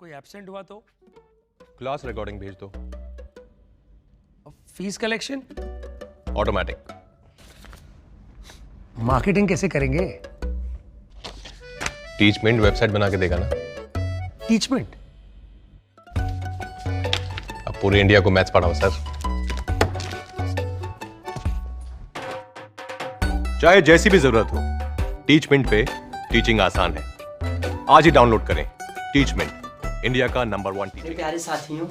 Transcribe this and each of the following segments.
कोई एब्सेंट हुआ तो? क्लास रिकॉर्डिंग भेज दो। Fees collection? ऑटोमेटिक। मार्केटिंग कैसे करेंगे? टीचमेंट वेबसाइट बना के देगा ना। टीचमेंट? अब पूरे इंडिया को मैथ्स पढ़ाओ सर। चाहे जैसी भी जरूरत हो, टीचमेंट पे टीचिंग आसान है। आज ही डाउनलोड करें टीचमेंट, इंडिया का नंबर 1 टीचर। मेरे प्यारे साथियों,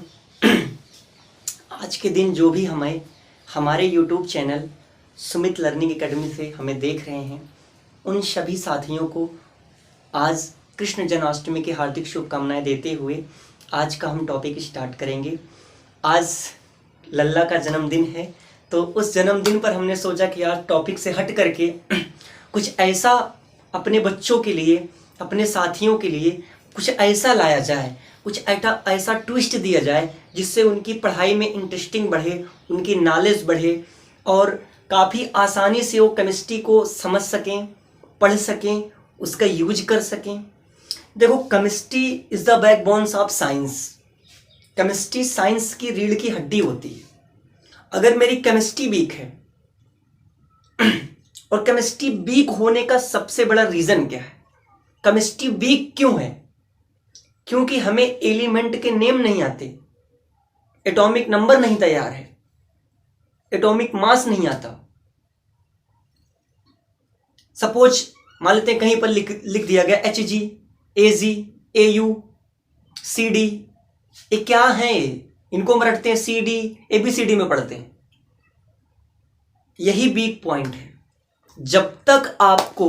आज के दिन जो भी हमारे YouTube channel Sumit learning academy से हमें देख रहे हैं, उन सभी साथियों को आज कृष्ण जन्माष्टमी की हार्दिक शुभकामनाएं देते हुए आज का हम टॉपिक स्टार्ट करेंगे। आज लल्ला का जन्मदिन है, तो उस जन्मदिन पर हमने सोचा कि यार टॉपिक से हट करके कुछ ऐसा अपने बच्चों के लिए, अपने साथियों के लिए कुछ ऐसा लाया जाए, कुछ ऐसा ट्विस्ट दिया जाए जिससे उनकी पढ़ाई में इंटरेस्टिंग बढ़े, उनकी नॉलेज बढ़े और काफ़ी आसानी से वो केमिस्ट्री को समझ सकें, पढ़ सकें, उसका यूज कर सकें। देखो, chemistry is the backbones of science. Chemistry science की रीढ़ की हड्डी होती है। अगर मेरी केमिस्ट्री वीक है, और केमिस्ट्री वीक होने का सबसे बड़ा रीज़न क्या है? केमिस्ट्री वीक क्यों है? क्योंकि हमें एलिमेंट के नेम नहीं आते, एटॉमिक नंबर नहीं तैयार है, एटॉमिक मास नहीं आता। सपोज मान लेते हैं कहीं पर लिख दिया गया Hg, Ag, Au, Cd। ये क्या है? इनको हम रखते हैं CD, ABCD में पढ़ते हैं। यही वीक पॉइंट है। जब तक आपको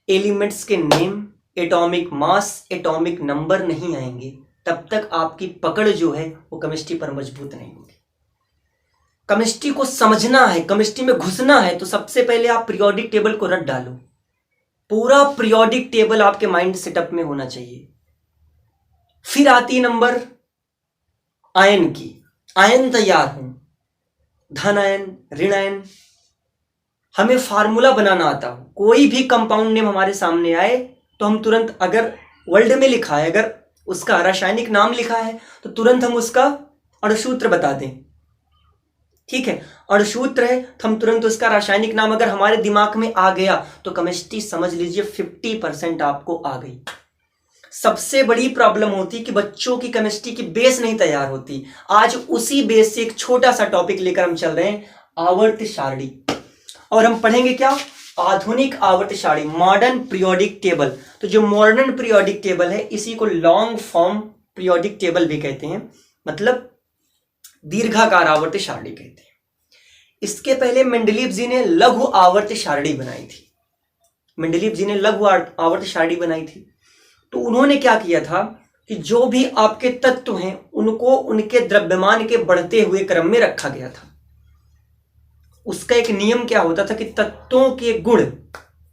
एलिमेंट्स के name, atomic mass, atomic number नहीं आएंगे, तब तक आपकी पकड़ जो है वो केमिस्ट्री पर मजबूत नहीं होगी। केमिस्ट्री को समझना है, केमिस्ट्री में घुसना है, तो सबसे पहले आप पीरियोडिक टेबल को रट डालो। पूरा पीरियोडिक टेबल आपके माइंड सेटअप में होना चाहिए। फिर आती नंबर आयन की। आयन तैयार हो, धन आयन, ऋण आयन, हमें फार्मूला बनाना आता हो। कोई भी कंपाउंड नेम हमारे सामने आए तो हम तुरंत, अगर वर्ल्ड में लिखा है, अगर उसका रासायनिक नाम लिखा है, तो तुरंत हम उसका अणुसूत्र बता दें। ठीक है, अणुसूत्र है तो हम तुरंत उसका रासायनिक नाम अगर हमारे दिमाग में आ गया तो केमिस्ट्री समझ लीजिए 50% आपको आ गई। सबसे बड़ी प्रॉब्लम होती है कि बच्चों की केमिस्ट्री की बेस नहीं तैयार होती। आज उसी बेस से एक छोटा सा टॉपिक लेकर हम चल रहे हैं, आवर्त सारणी। और हम पढ़ेंगे क्या? आधुनिक आवर्त सारणी, मॉडर्न पीरियोडिक टेबल। तो जो मॉडर्न पीरियोडिक टेबल है, इसी को लॉन्ग फॉर्म पीरियोडिक टेबल भी कहते हैं, मतलब दीर्घाकार आवर्त सारणी कहते हैं। इसके पहले मेंडलीव जी ने लघु आवर्त सारणी बनाई थी। मेंडलीव जी ने लघु आवर्त सारणी बनाई थी। तो उन्होंने क्या किया था कि जो भी आपके तत्व हैं उनको उनके द्रव्यमान के बढ़ते हुए क्रम में रखा गया था। उसका एक नियम क्या होता था कि तत्वों के गुण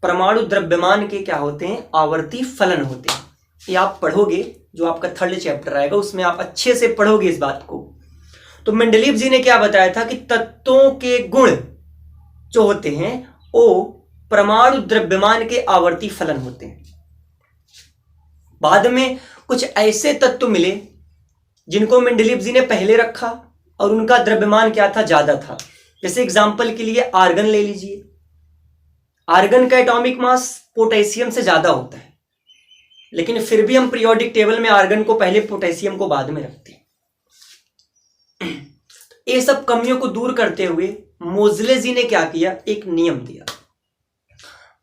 परमाणु द्रव्यमान के क्या होते हैं? आवर्ती फलन होते हैं। ये आप पढ़ोगे, जो आपका 3rd चैप्टर आएगा उसमें आप अच्छे से पढ़ोगे इस बात को। तो मेंडलीव जी ने क्या बताया था कि तत्वों के गुण जो होते हैं वो परमाणु द्रव्यमान के आवर्ती फलन होते हैं। बाद में कुछ ऐसे तत्व मिले जिनको मेंडलीव जी ने पहले रखा और उनका द्रव्यमान क्या था? ज्यादा था। जैसे एग्जांपल के लिए आर्गन ले लीजिए। आर्गन का एटॉमिक मास पोटेशियम से ज्यादा होता है, लेकिन फिर भी हम पीरियोडिक टेबल में आर्गन को पहले, पोटेशियम को बाद में रखते हैं। ये सब कमियों को दूर करते हुए मोजले जी ने क्या किया? एक नियम दिया।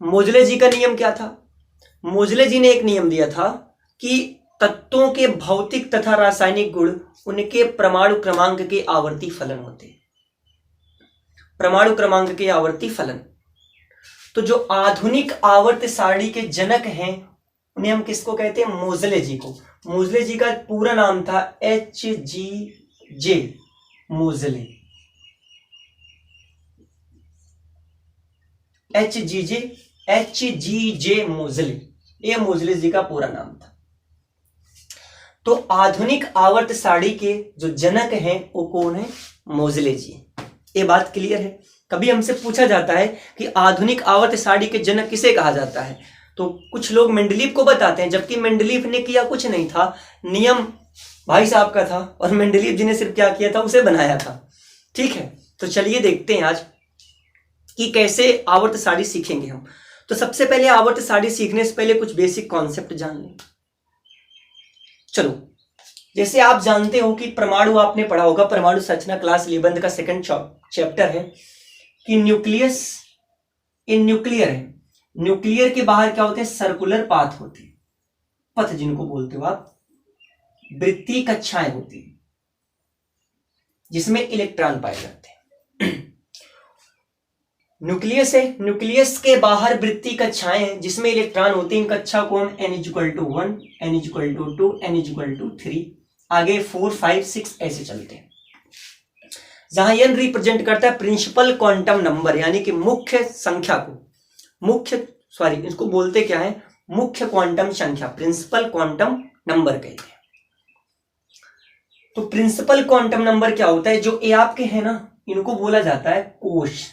मोजले जी का नियम क्या था? मोजले जी ने एक नियम दिया था कि तत्वों के भौतिक तथा रासायनिक गुण उनके परमाणु क्रमांक के आवर्ती फलन होते हैं। परमाणु क्रमांक के आवर्ती फलन। तो जो आधुनिक आवर्त सारणी के जनक हैं उन्हें हम किसको कहते हैं? मोजले जी को। मोजले जी का पूरा नाम था H.G.J. मोजले। H.G.J. मोजले, ये मोजले जी का पूरा नाम था। तो आधुनिक आवर्त सारणी के जो जनक हैं वो कौन है? मोजले जी। ये बात क्लियर है? कभी हमसे पूछा जाता है कि आधुनिक आवर्त सारणी के जनक किसे कहा जाता है, तो कुछ लोग मेंडलीव को बताते हैं, जबकि मेंडलीव ने किया कुछ नहीं था, नियम भाई साहब का था और मेंडलीव जी ने सिर्फ क्या किया था, उसे बनाया था। ठीक है, तो चलिए देखते हैं आज कि कैसे आवर्त सारणी सीखेंगे हम। तो सबसे पहले आवर्त सारणी सीखने से पहले कुछ बेसिक कॉन्सेप्ट जान लें। चलो, जैसे आप जानते हो कि परमाणु आपने पढ़ा होगा, परमाणु संरचना क्लास 11 का सेकंड चैप्टर है कि न्यूक्लियस इन न्यूक्लियर है। न्यूक्लियर के बाहर क्या होते हैं, सर्कुलर पाथ होते हैं, पथ जिनको बोलते हो आप, वृत्तीय कक्षाएं होती हैं जिसमें इलेक्ट्रॉन पाए जाते हैं। न्यूक्लियस है, न्यूक्लियस के बाहर वृत्तीय कक्षाएं हैं जिसमें इलेक्ट्रॉन होते हैं। इन कक्षा को हम n=1, n=2, n=3, आगे 4, 5, 6 ऐसे चलते हैं, जहां n रिप्रेजेंट करता है प्रिंसिपल क्वांटम नंबर, यानी कि मुख्य संख्या को, इसको बोलते क्या है, मुख्य क्वांटम संख्या, प्रिंसिपल क्वांटम नंबर कहते हैं। तो प्रिंसिपल क्वांटम नंबर क्या होता है, जो ए आपके है ना, इनको बोला जाता है कोश,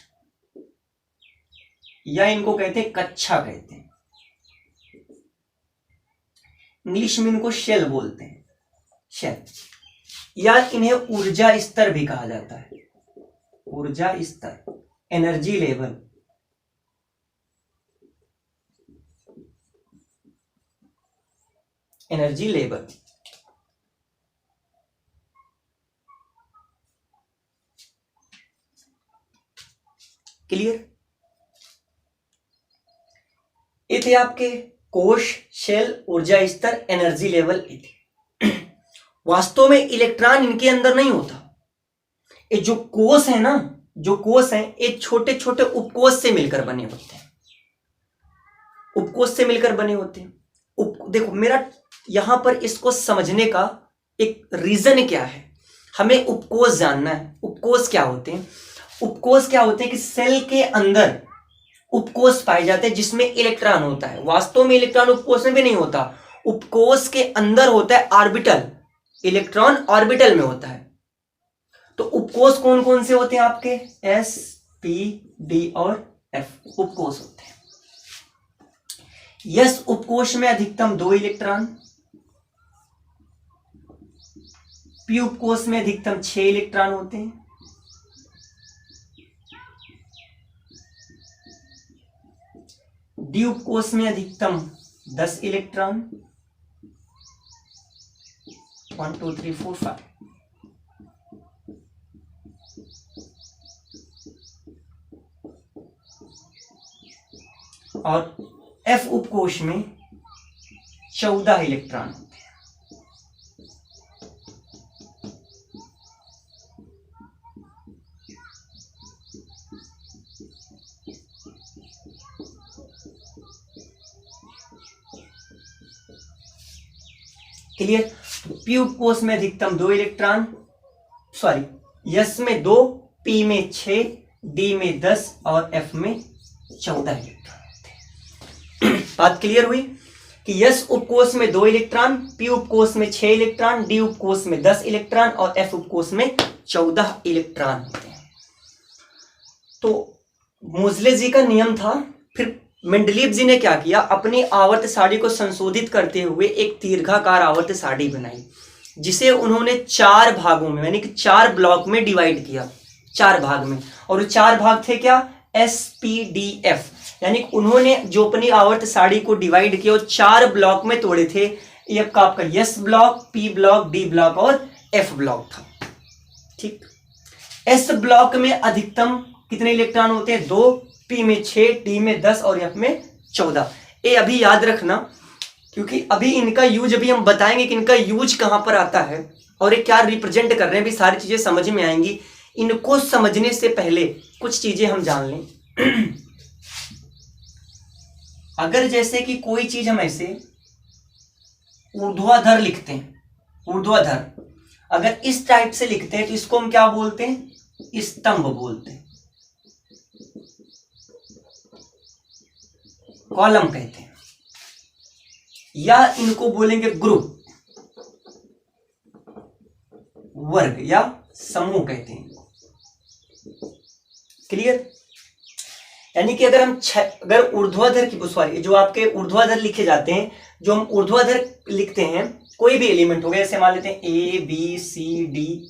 या इनको कहते हैं कक्षा कहते हैं, इंग्लिश में इनको शेल बोलते हैं, शेल, या इन्हें ऊर्जा स्तर भी कहा जाता है, ऊर्जा स्तर, energy level. Energy level clear. ये थे आपके कोश, शेल, ऊर्जा स्तर, एनर्जी लेवल। वास्तव में इलेक्ट्रॉन इनके अंदर नहीं होता। ये जो कोश है ना, जो कोश है, ये छोटे छोटे उपकोश से मिलकर बने होते हैं, उपकोश से मिलकर बने होते हैं। देखो मेरा यहां पर इसको समझने का एक रीजन क्या है, हमें उपकोश जानना है। उपकोश क्या होते हैं, उपकोश क्या होते हैं कि सेल के अंदर उपकोश पाए जाते हैं जिसमें इलेक्ट्रॉन होता है। वास्तव में इलेक्ट्रॉन उपकोश में भी नहीं होता, उपकोश के अंदर होता है ऑर्बिटल, इलेक्ट्रॉन ऑर्बिटल में होता है। तो उपकोश कौन कौन से होते हैं आपके, S, P, D और F उपकोश होते हैं। S उपकोश में अधिकतम 2 इलेक्ट्रॉन, P उपकोश में अधिकतम 6 इलेक्ट्रॉन होते हैं, D उपकोश में अधिकतम 10 इलेक्ट्रॉन, 1 2 3 4 5, और F उपकोश में 14 इलेक्ट्रॉन होते हैं। क्लियर। P उपकोश में अधिकतम 2 इलेक्ट्रॉन, S में 2, P में 6, D में 10 और F में 14 इलेक्ट्रॉन होते हैं। बात क्लियर हुई कि S उपकोश में 2 इलेक्ट्रॉन, P उपकोश में 6 इलेक्ट्रॉन, D उपकोश में 10 इलेक्ट्रॉन और F उपकोश में 14 इलेक्ट्रॉन होते हैं। तो मोज़ले जी का नियम था। फिर मेंडलीव जी ने क्या किया, अपनी आवर्त सारणी को संशोधित करते हुए एक दीर्घाकार आवर्त सारणी बनाई, जिसे उन्होंने 4 भागों में, यानी कि 4 ब्लॉक में डिवाइड किया, 4 भाग में। और 4 भाग थे क्या, S, P, D, F, यानी उन्होंने जो अपनी आवर्त सारणी को डिवाइड किया वो 4 ब्लॉक में तोड़े थे। एक आपका S block, P block, D block और F ब्लॉक था। ठीक, S ब्लॉक में अधिकतम कितने इलेक्ट्रॉन होते हैं, 2, P में 6, D में 10 और F में 14। ये अभी याद रखना, क्योंकि अभी इनका यूज, अभी हम बताएंगे कि इनका यूज कहां पर आता है और ये क्या रिप्रेजेंट कर रहे हैं, भी सारी चीजें समझ में आएंगी। इनको समझने से पहले कुछ चीजें हम जान लें। अगर जैसे कि कोई चीज हम ऐसे ऊर्ध्वाधर लिखते हैं, ऊर्ध्वाधर अगर इस टाइप से लिखते हैं तो इसको हम क्या बोलते हैं, स्तंभ बोलते हैं, कॉलम कहते हैं, या इनको बोलेंगे ग्रुप, वर्ग या समूह कहते हैं। क्लियर। यानी कि अगर ऊर्ध्वाधर की सॉरी जो आपके ऊर्ध्वाधर लिखे जाते हैं, जो हम ऊर्ध्वाधर लिखते हैं कोई भी एलिमेंट हो गया, जैसे मान लेते हैं ABCDEF,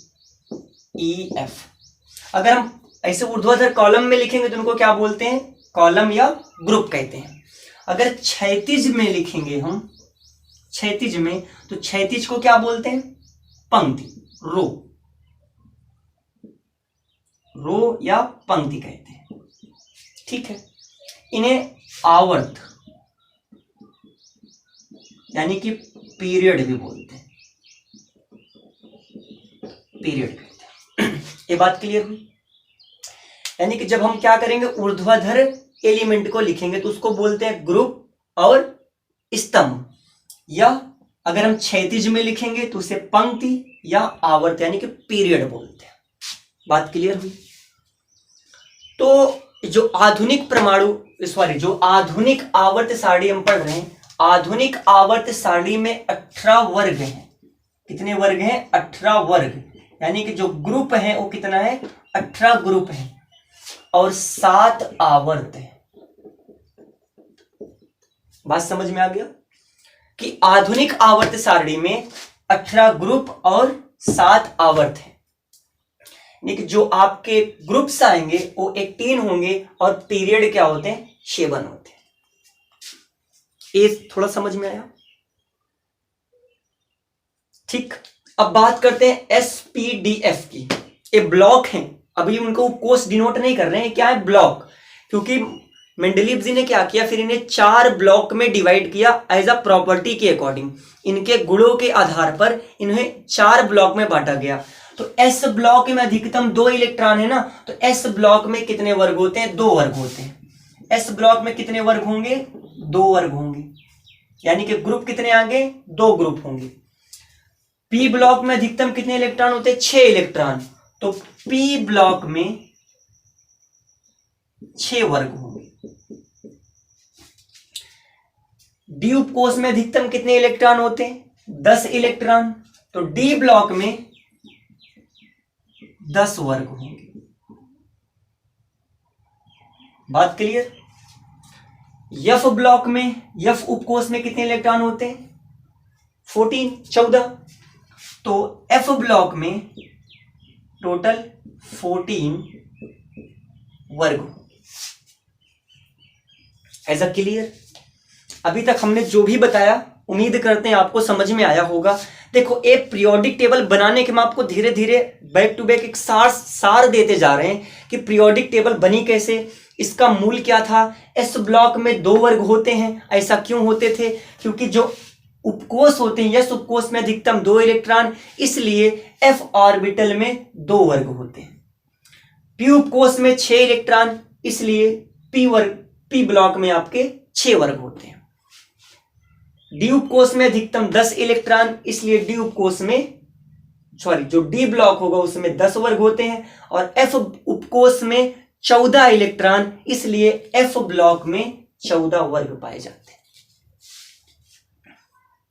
अगर हम ऐसे ऊर्ध्वाधर कॉलम में लिखेंगे तो उनको क्या बोलते हैं? कॉलम या ग्रुप कहते हैं। अगर क्षैतिज में लिखेंगे हम, क्षैतिज में, तो क्षैतिज को क्या बोलते हैं? पंक्ति, रो या पंक्ति कहते हैं। ठीक है, इन्हें आवर्त यानी कि पीरियड भी बोलते हैं, पीरियड कहते हैं। ये बात क्लियर हुई? यानी कि जब हम क्या करेंगे, ऊर्ध्वाधर एलिमेंट को लिखेंगे तो उसको बोलते हैं ग्रुप और स्तंभ, या अगर हम क्षैतिज में लिखेंगे तो उसे पंक्ति या आवर्त यानी कि पीरियड बोलते हैं। बात क्लियर हुई? तो जो आधुनिक आधुनिक आवर्त सारणी हम पढ़ रहे हैं, आधुनिक आवर्त सारणी में 18 वर्ग हैं। कितने वर्ग हैं? 18 वर्ग। यानी कि जो ग्रुप है वो कितना है? 18 ग्रुप है और 7 आवर्त है। बात समझ में आ गया कि आधुनिक आवर्त सारणी में 18 ग्रुप और 7 आवर्त है। यानी कि जो आपके ग्रुप्स आएंगे वो 18 होंगे और पीरियड क्या होते हैं? 7 होते हैं। ये थोड़ा समझ में आया? ठीक, अब बात करते हैं SPDF की। ये ब्लॉक हैं, अभी उनको कोर्स डिनोट नहीं कर रहे हैं, क्या है? ब्लॉक। क्योंकि मेंडलीव जी ने क्या किया, फिर इन्हें 4 ब्लॉक में डिवाइड किया एज अ प्रॉपर्टी के अकॉर्डिंग। इनके गुणों के आधार पर इन्हें 4 ब्लॉक में बांटा गया। तो एस ब्लॉक में अधिकतम 2 इलेक्ट्रॉन है ना, तो एस ब्लॉक में कितने वर्ग होते हैं? 2 वर्ग होते हैं। एस ब्लॉक में कितने वर्ग होंगे? 2 वर्ग होंगे। यानी कि ग्रुप कितने आगे? 2 ग्रुप होंगे। पी ब्लॉक में अधिकतम कितने इलेक्ट्रॉन होते हैं? 6 इलेक्ट्रॉन। तो पी ब्लॉक में 6 वर्ग होंगे। डी उपकोष में अधिकतम कितने इलेक्ट्रॉन होते हैं? 10 इलेक्ट्रॉन। तो डी ब्लॉक में 10 वर्ग होंगे। बात क्लियर? एफ ब्लॉक में, एफ उपकोष में कितने इलेक्ट्रॉन होते हैं? 14। तो एफ ब्लॉक में टोटल 14 वर्ग। ऐसा क्लियर? अभी तक हमने जो भी बताया उम्मीद करते हैं आपको समझ में आया होगा। देखो, एक पीरियोडिक टेबल बनाने के हम आपको धीरे धीरे बैक टू बैक एक सार देते जा रहे हैं कि पीरियोडिक टेबल बनी कैसे, इसका मूल क्या था। एस ब्लॉक में 2 वर्ग होते हैं। ऐसा क्यों होते थे? क्योंकि जो उपकोष होते हैं, यस उपकोष में अधिकतम 2 इलेक्ट्रॉन, इसलिए एफ ऑर्बिटल में 2 वर्ग होते हैं। पी उपकोष में 6 इलेक्ट्रॉन, इसलिए पी ब्लॉक में आपके 6 वर्ग होते हैं। डी उपकोष में अधिकतम 10 इलेक्ट्रॉन, इसलिए डी उपकोष में जो डी ब्लॉक होगा उसमें 10 वर्ग होते हैं। और एफ उपकोष में 14 इलेक्ट्रॉन, इसलिए एफ ब्लॉक में 14 वर्ग पाए जाते हैं।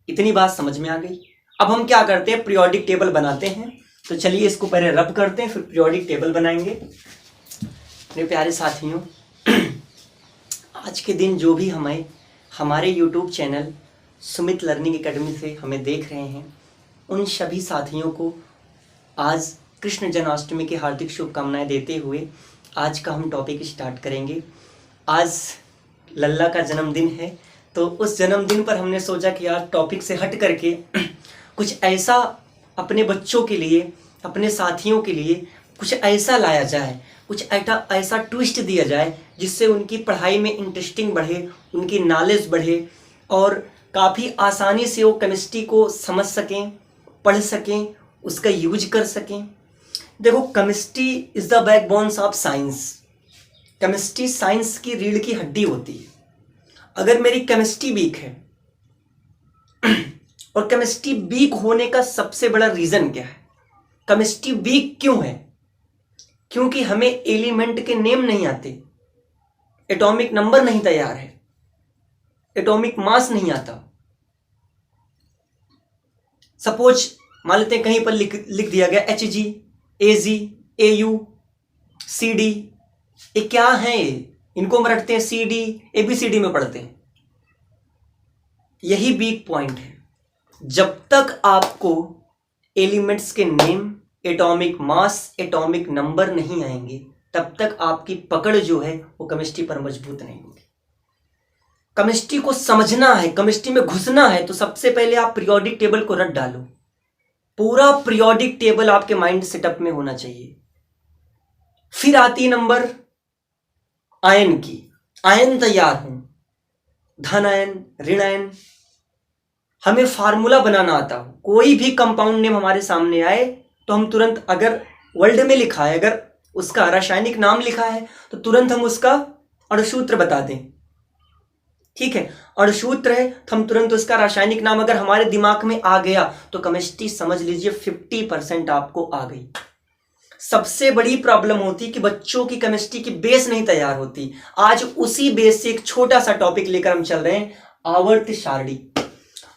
इतनी बात समझ में आ गई? अब हम क्या करते हैं, पीरियोडिक टेबल बनाते हैं। तो चलिए इसको पहले रब करते हैं, फिर पीरियोडिक टेबल बनाएंगे। मेरे प्यारे साथियों, आज के दिन जो भी हमारे YouTube channel Sumit learning academy से हमें देख रहे हैं, उन सभी साथियों को आज कृष्ण जन्माष्टमी की हार्दिक शुभकामनाएं देते हुए आज का हम टॉपिक स्टार्ट करेंगे। आज लल्ला का जन्मदिन है, तो उस जन्मदिन पर हमने सोचा कि यार टॉपिक से हट करके कुछ ऐसा अपने बच्चों के लिए, अपने साथियों के लिए कुछ ऐसा लाया जाए, कुछ ऐसा ट्विस्ट दिया जाए जिससे उनकी पढ़ाई में इंटरेस्टिंग बढ़े, उनकी नॉलेज बढ़े और काफ़ी आसानी से वो केमिस्ट्री को समझ सकें, पढ़ सकें, उसका यूज कर सकें। देखो, chemistry is the backbones of science. Chemistry science की रीढ़ की हड्डी होती है। अगर मेरी केमिस्ट्री वीक है, और केमिस्ट्री वीक होने का सबसे बड़ा रीज़न क्या है? केमिस्ट्री वीक क्यों है? क्योंकि हमें एलिमेंट के नेम नहीं आते, एटॉमिक नंबर नहीं तैयार है, एटॉमिक मास नहीं आता। सपोज मान लेते हैं कहीं पर लिख दिया गया Hg, Ag, Au, Cd, ये क्या है? इनको हम रटते हैं सी डी, ABCD में पढ़ते हैं। यही वीक पॉइंट है। जब तक आपको एलिमेंट्स के name, atomic mass, atomic number नहीं आएंगे, तब तक आपकी पकड़ जो है वो केमिस्ट्री पर मजबूत नहीं होगी। केमिस्ट्री को समझना है, केमिस्ट्री में घुसना है, तो सबसे पहले आप पीरियोडिक टेबल को रट डालो। पूरा पीरियोडिक टेबल आपके माइंड सेटअप में होना चाहिए। फिर आती नंबर आयन की। आयन तैयार हो, धन आयन, ऋण आयन, हमें फार्मूला बनाना आता हो। कोई भी कंपाउंड नेम हमारे सामने आए तो हम तुरंत, अगर वर्ल्ड में लिखा है, अगर उसका रासायनिक नाम लिखा है, तो तुरंत हम उसका अणुसूत्र बता दें। ठीक है, अणुसूत्र है तो हम तुरंत उसका रासायनिक नाम अगर हमारे दिमाग में आ गया तो केमिस्ट्री समझ लीजिए 50% आपको आ गई। सबसे बड़ी प्रॉब्लम होती कि बच्चों की केमिस्ट्री की बेस नहीं तैयार होती। आज उसी बेस से एक छोटा सा टॉपिक लेकर हम चल रहे हैं, आवर्त सारणी।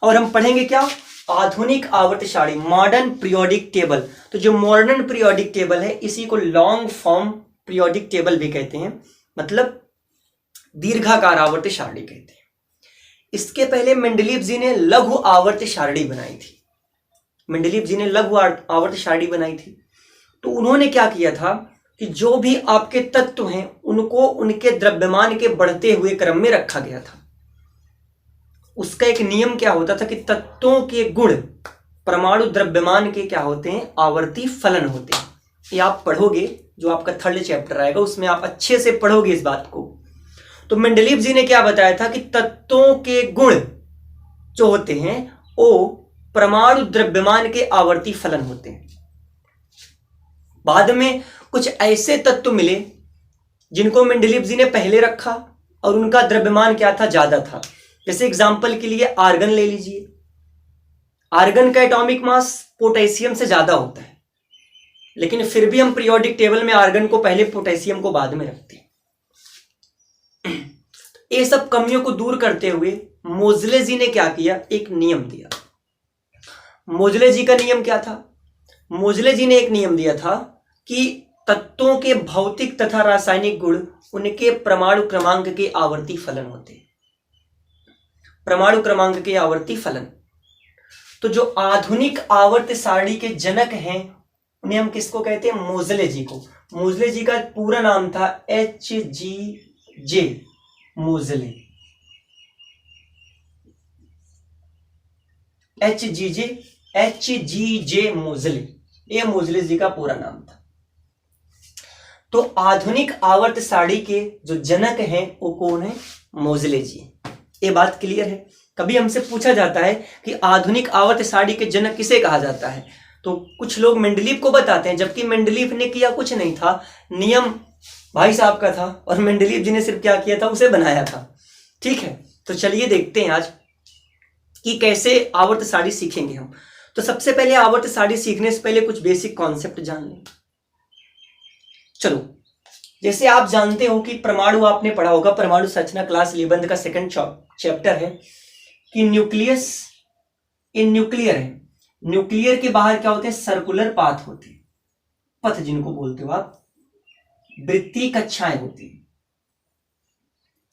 और हम पढ़ेंगे क्या? आधुनिक आवर्त सारणी, मॉडर्न पीरियोडिक टेबल। तो जो मॉडर्न पीरियोडिक टेबल है, इसी को लॉन्ग फॉर्म पीरियोडिक टेबल भी कहते हैं, मतलब दीर्घाकार आवर्त सारणी कहते हैं। इसके पहले मेंडलीव जी ने लघु आवर्त सारणी बनाई थी। मेंडलीव जी ने लघु आवर्त सारणी बनाई थी। तो उन्होंने क्या किया था कि जो भी आपके तत्व हैं उनको उनके द्रव्यमान के बढ़ते हुए क्रम में रखा गया था। उसका एक नियम क्या होता था कि तत्वों के गुण परमाणु द्रव्यमान के क्या होते हैं? आवर्ती फलन होते हैं। ये आप पढ़ोगे, जो आपका 3rd चैप्टर आएगा उसमें आप अच्छे से पढ़ोगे इस बात को। तो मेंडलीव जी ने क्या बताया था कि तत्वों के गुण जो होते हैं वो परमाणु द्रव्यमान के आवर्ती फलन होते हैं। बाद में कुछ ऐसे तत्व मिले जिनको मेंडलीव जी ने पहले रखा और उनका द्रव्यमान क्या था? ज्यादा था। जैसे एग्जांपल के लिए आर्गन ले लीजिए। आर्गन का एटॉमिक मास पोटेशियम से ज्यादा होता है, लेकिन फिर भी हम पीरियोडिक टेबल में आर्गन को पहले, पोटेशियम को बाद में रखते हैं। ये सब कमियों को दूर करते हुए मोजले जी ने क्या किया? एक नियम दिया। मोजले जी का नियम क्या था? मोजले जी ने एक नियम दिया था कि तत्वों के भौतिक तथा रासायनिक गुण उनके परमाणु क्रमांक के आवर्ती फलन होते हैं। परमाणु क्रमांक के आवर्ती फलन। तो जो आधुनिक आवर्त सारणी के जनक हैं उन्हें हम किसको कहते हैं? मोजले जी को। मोजले जी का पूरा नाम था HGJ मोजले। HGJ मोजले, ये मोजले जी का पूरा नाम था। तो आधुनिक आवर्त सारणी के जो जनक हैं वो कौन है? मोजले जी। ये बात क्लियर है। कभी हमसे पूछा जाता है कि आधुनिक आवर्त सारणी के जनक किसे कहा जाता है, तो कुछ लोग मेंडलीव को बताते हैं, जबकि मेंडलीव ने किया कुछ नहीं था, नियम भाई साहब का था और मेंडलीव जी ने सिर्फ क्या किया था? उसे बनाया था। ठीक है, तो चलिए देखते हैं आज कि कैसे आवर्त सारणी सीखेंगे हम। तो सबसे पहले आवर्त सारणी सीखने से पहले कुछ बेसिक कॉन्सेप्ट जान लें। चलो, जैसे आप जानते हो कि परमाणु आपने पढ़ा होगा, परमाणु संरचना क्लास 11 का 2nd चैप्टर है कि न्यूक्लियस इन न्यूक्लियर है। न्यूक्लियर के बाहर क्या होते हैं? सर्कुलर पाथ होते हैं, पथ जिनको बोलते हो आप, वृत्तीय कक्षाएं होती हैं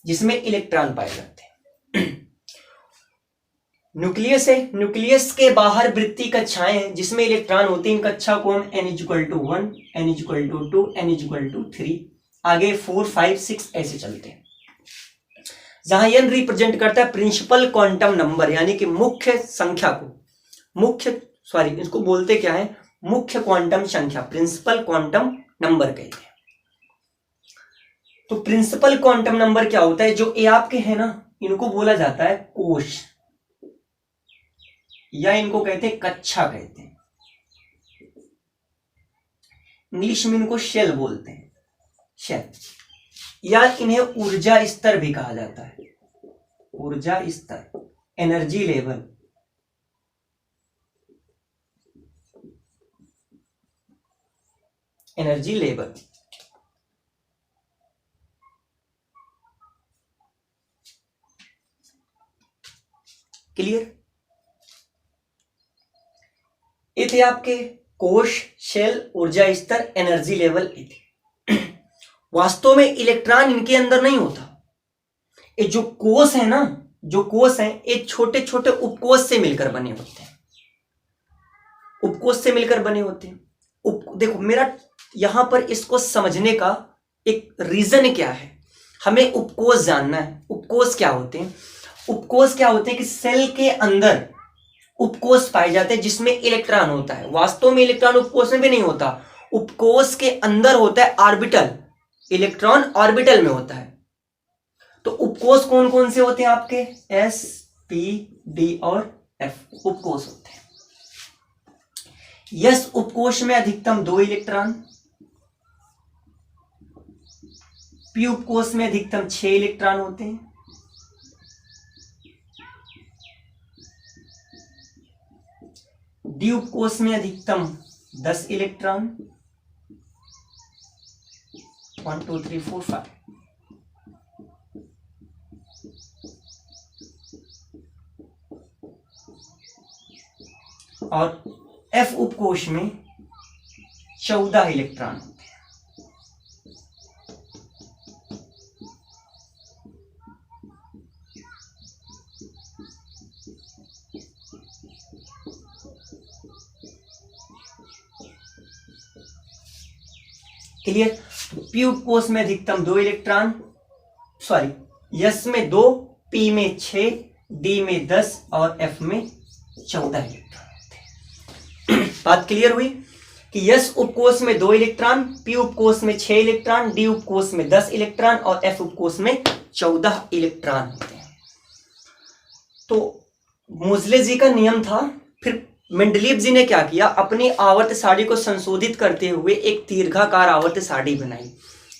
जिसमें इलेक्ट्रॉन पाए जाते हैं। न्यूक्लियस है, न्यूक्लियस के बाहर वृत्तीय कक्षाएं हैं जिसमें इलेक्ट्रॉन होते हैं। इन कक्षा को हम n=1, n=2, n=3, आगे 4, 5, 6 ऐसे चलते हैं। जहां n रिप्रेजेंट करता है प्रिंसिपल क्वांटम नंबर, यानी कि मुख्य संख्या को, इसको बोलते क्या है? मुख्य क्वांटम संख्या, प्रिंसिपल क्वांटम नंबर कहते हैं। तो प्रिंसिपल क्वांटम नंबर क्या होता है? जो ये आपके हैं ना, इनको बोला जाता है कोश, या इनको कहते हैं कक्षा कहते हैं। इंग्लिश में इनको शेल बोलते हैं, शेल, या इन्हें ऊर्जा स्तर भी कहा जाता है। ऊर्जा स्तर, energy level. Energy level clear? ये थे आपके कोश, शेल, ऊर्जा स्तर, एनर्जी लेवल। वास्तव में इलेक्ट्रॉन इनके अंदर नहीं होता। ये जो कोश है ना, जो कोश है, ये छोटे छोटे उपकोश से मिलकर बने होते हैं, उपकोश से मिलकर बने होते हैं। देखो मेरा यहां पर इसको समझने का एक रीजन क्या है, हमें उपकोश जानना है। उपकोश क्या होते हैं? उपकोश क्या होते हैं कि सेल के अंदर उपकोश पाए जाते हैं जिसमें इलेक्ट्रॉन होता है। वास्तव में इलेक्ट्रॉन उपकोश में भी नहीं होता, उपकोश के अंदर होता है ऑर्बिटल, इलेक्ट्रॉन ऑर्बिटल में होता है। तो उपकोश कौन कौन से होते हैं आपके? एस, पी, डी और एफ उपकोश होते हैं। यस उपकोश में अधिकतम 2 इलेक्ट्रॉन, पी उपकोश में अधिकतम 6 इलेक्ट्रॉन होते हैं, डी उपकोश में अधिकतम 10 इलेक्ट्रॉन, 1 2 3 4 5, और एफ उपकोश में 14 इलेक्ट्रॉन होते हैं। क्लियर? पी उपकोश में अधिकतम 2 इलेक्ट्रॉन, सॉरी यस में 2, पी में 6, डी में 10 और एफ में 14 इलेक्ट्रॉन होते हैं। बात क्लियर हुई कि यस उपकोश में 2 इलेक्ट्रॉन, पी उपकोश में 6 इलेक्ट्रॉन, डी उपकोश में 10 इलेक्ट्रॉन और एफ उपकोश में 14 इलेक्ट्रॉन होते हैं। तो मोजले जी का नियम था। फिर मेंडलीव जी ने क्या किया, अपनी आवर्त सारणी को संशोधित करते हुए एक दीर्घाकार आवर्त सारणी बनाई,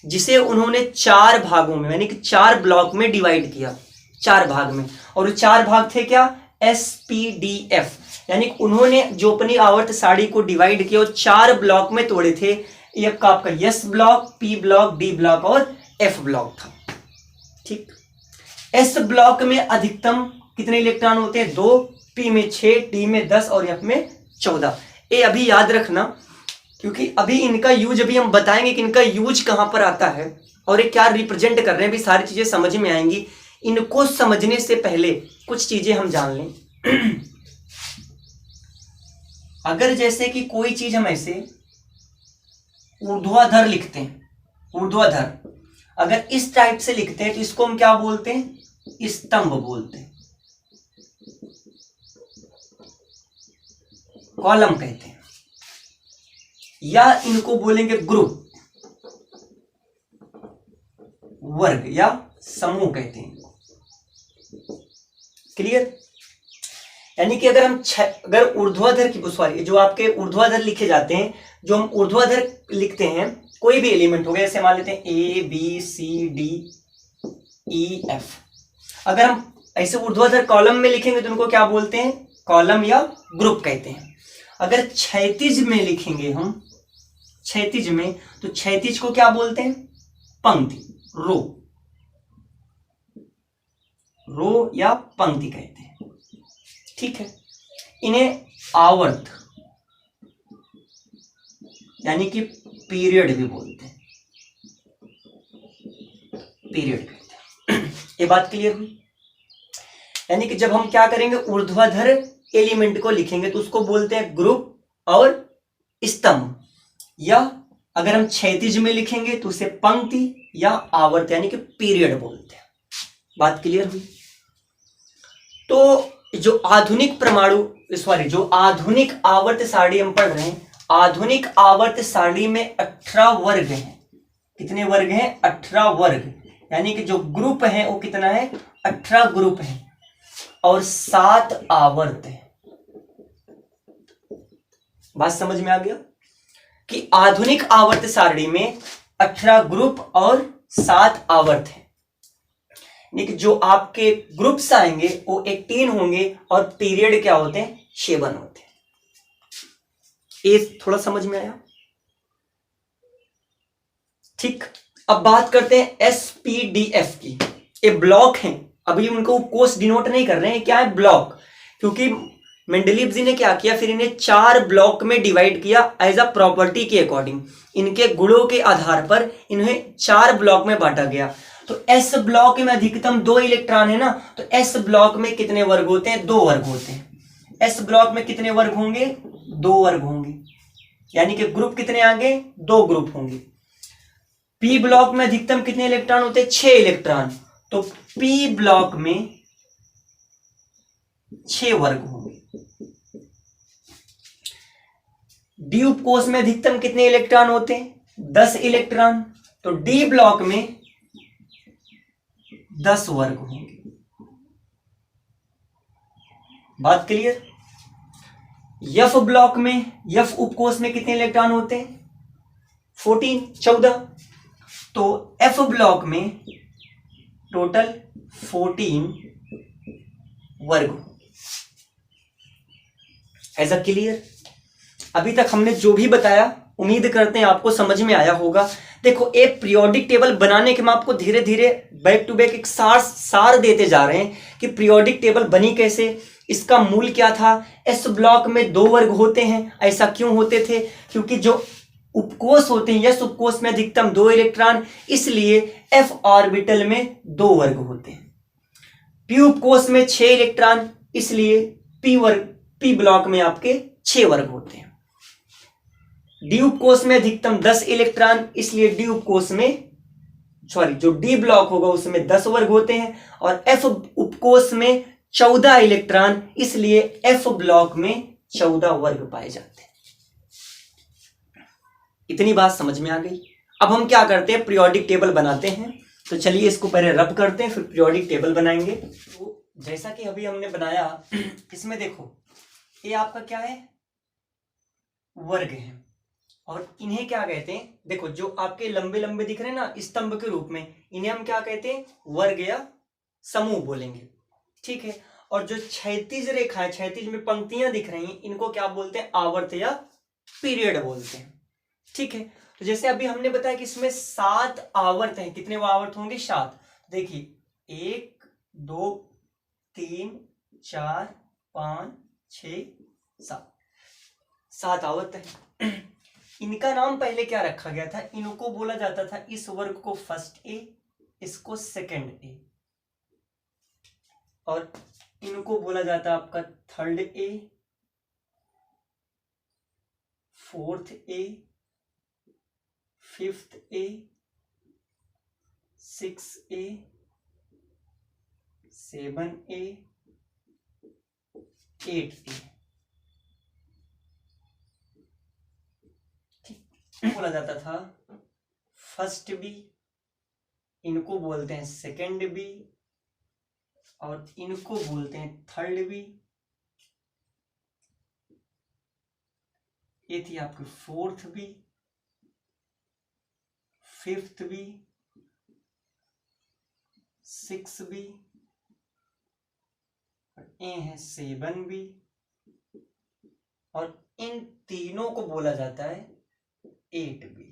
जिसे उन्होंने 4 भागों में यानी कि 4 ब्लॉक में डिवाइड किया, 4 भाग में। और 4 भाग थे क्या? S, P, D, F. यानी उन्होंने जो अपनी आवर्त सारणी को डिवाइड किया वो 4 ब्लॉक में तोड़े थे। एक का आपका yes block, P block, D block और एफ ब्लॉक था। ठीक, एस ब्लॉक में अधिकतम कितने इलेक्ट्रॉन होते हैं? 2, पी में 6, डी में 10 और एफ में 14। ये अभी याद रखना, क्योंकि अभी इनका यूज अभी हम बताएंगे कि इनका यूज कहां पर आता है और ये क्या रिप्रेजेंट कर रहे हैं, भी सारी चीजें समझ में आएंगी। इनको समझने से पहले कुछ चीजें हम जान लें। अगर जैसे कि कोई चीज हम ऐसे ऊर्ध्वाधर लिखते हैं, ऊर्ध्वाधर अगर इस टाइप से लिखते हैं तो इसको हम क्या बोलते हैं? स्तंभ बोलते हैं, कॉलम कहते हैं, या इनको बोलेंगे ग्रुप, वर्ग या समूह कहते हैं। क्लियर? यानी कि अगर हम अगर ऊर्ध्वाधर की, सॉरी जो आपके ऊर्ध्वाधर लिखे जाते हैं, जो हम ऊर्ध्वाधर लिखते हैं कोई भी एलिमेंट हो गया, जैसे मान लेते हैं ए, बी, सी, डी, ई, एफ। अगर हम ऐसे ऊर्ध्वाधर कॉलम में लिखेंगे तो उनको क्या बोलते हैं? कॉलम या ग्रुप कहते हैं। अगर क्षैतिज में लिखेंगे हम, क्षैतिज में, तो क्षैतिज को क्या बोलते हैं? पंक्ति, रो, रो या पंक्ति कहते हैं। ठीक है, इन्हें आवर्त यानी कि पीरियड भी बोलते हैं, पीरियड कहते हैं। ये बात क्लियर हुई? यानी कि जब हम क्या करेंगे, ऊर्ध्वाधर एलिमेंट को लिखेंगे तो उसको बोलते हैं ग्रुप और स्तंभ, या अगर हम क्षैतिज में लिखेंगे तो उसे पंक्ति या आवर्त यानी कि पीरियड बोलते हैं। बात क्लियर हुई? तो जो आधुनिक जो आधुनिक आवर्त सारणी हम पढ़ रहे हैं, आधुनिक आवर्त सारणी में 18 वर्ग हैं। कितने वर्ग हैं? 18 वर्ग। यानी कि जो ग्रुप है वो कितना है? 18 ग्रुप है और 7 आवर्त है। बात समझ में आ गया कि आधुनिक आवर्त सारणी में 18 ग्रुप और 7 आवर्त है। यानी कि जो आपके ग्रुप्स आएंगे वो 18 होंगे और पीरियड क्या होते हैं? 7 होते हैं। ये थोड़ा समझ में आया? ठीक, अब बात करते हैं एसपीडीएफ की। ये ब्लॉक हैं, अभी उनको कोर्स डिनोट नहीं कर रहे हैं, क्या है? ब्लॉक। क्योंकि मेंडलीव जी ने क्या किया, फिर इन्हें 4 ब्लॉक में डिवाइड किया एज अ प्रॉपर्टी के अकॉर्डिंग। इनके गुणों के आधार पर इन्हें 4 ब्लॉक में बांटा गया। तो एस ब्लॉक में अधिकतम 2 इलेक्ट्रॉन है ना, तो एस ब्लॉक में कितने वर्ग होते हैं, 2 वर्ग होते हैं। एस ब्लॉक में कितने वर्ग होंगे, 2 वर्ग होंगे, यानी कि ग्रुप कितने आगे, 2 ग्रुप होंगे। पी ब्लॉक में अधिकतम कितने इलेक्ट्रॉन होते हैं, 6 इलेक्ट्रॉन, तो पी ब्लॉक में 6 वर्ग होंगे। डी उपकोष में अधिकतम कितने इलेक्ट्रॉन होते हैं, 10 इलेक्ट्रॉन, तो डी ब्लॉक में 10 वर्ग होंगे। बात क्लियर। एफ ब्लॉक में, एफ उपकोष में कितने इलेक्ट्रॉन होते हैं, 14 तो एफ ब्लॉक में टोटल 14 वर्ग। As a clear. अभी तक हमने जो भी बताया उम्मीद करते हैं आपको समझ में आया होगा। देखो एक पीरियोडिक टेबल बनाने के हम आपको धीरे धीरे बैक टू बैक एक सार देते जा रहे हैं कि पीरियोडिक टेबल बनी कैसे, इसका मूल क्या था। एस ब्लॉक में 2 वर्ग होते हैं, ऐसा क्यों होते थे, क्योंकि जो उपकोष होते हैं, यस उपकोष में अधिकतम 2 इलेक्ट्रॉन, इसलिए एफ ऑर्बिटल में 2 वर्ग होते हैं। पी उपकोष में 6 इलेक्ट्रॉन, इसलिए पी ब्लॉक में आपके 6 वर्ग होते हैं। डी उपकोष में अधिकतम 10 इलेक्ट्रॉन, इसलिए डी उपकोष में जो डी ब्लॉक होगा उसमें 10 वर्ग होते हैं। और एफ उपकोष में 14 इलेक्ट्रॉन, इसलिए एफ ब्लॉक में 14 वर्ग पाए जाते हैं। इतनी बात समझ में आ गई। अब हम क्या करते हैं, पीरियोडिक टेबल बनाते हैं। तो चलिए इसको पहले रब करते हैं, फिर पीरियोडिक टेबल बनाएंगे। तो जैसा कि अभी हमने बनाया, इसमें देखो ये आपका क्या है, वर्ग है, और इन्हें क्या कहते हैं, देखो जो आपके लंबे लंबे दिख रहे हैं ना स्तंभ के रूप में, इन्हें हम क्या कहते हैं, वर्ग या समूह बोलेंगे, ठीक है। और जो क्षैतिज रेखा है, क्षैतिज में पंक्तियां दिख रही हैं, इनको क्या बोलते हैं, आवर्त या पीरियड बोलते हैं, ठीक है। तो जैसे अभी हमने बताया कि इसमें 7 आवर्त हैं, कितने वो आवर्त होंगे, 7। देखिए 1 2 3 4 5 6 7 आवर्त है। इनका नाम पहले क्या रखा गया था, इनको बोला जाता था, इस वर्ग को फर्स्ट ए, इसको सेकंड ए, और इनको बोला जाता है आपका third A, fourth A, fifth A, 6 A, 7 A, 8 A, बोला जाता था फर्स्ट बी, इनको बोलते हैं सेकंड बी, और इनको बोलते हैं थर्ड बी। ये थी आपकी fourth B, fifth B, 6 B, और ए है 7 बी, और इन तीनों को बोला जाता है 8 बी।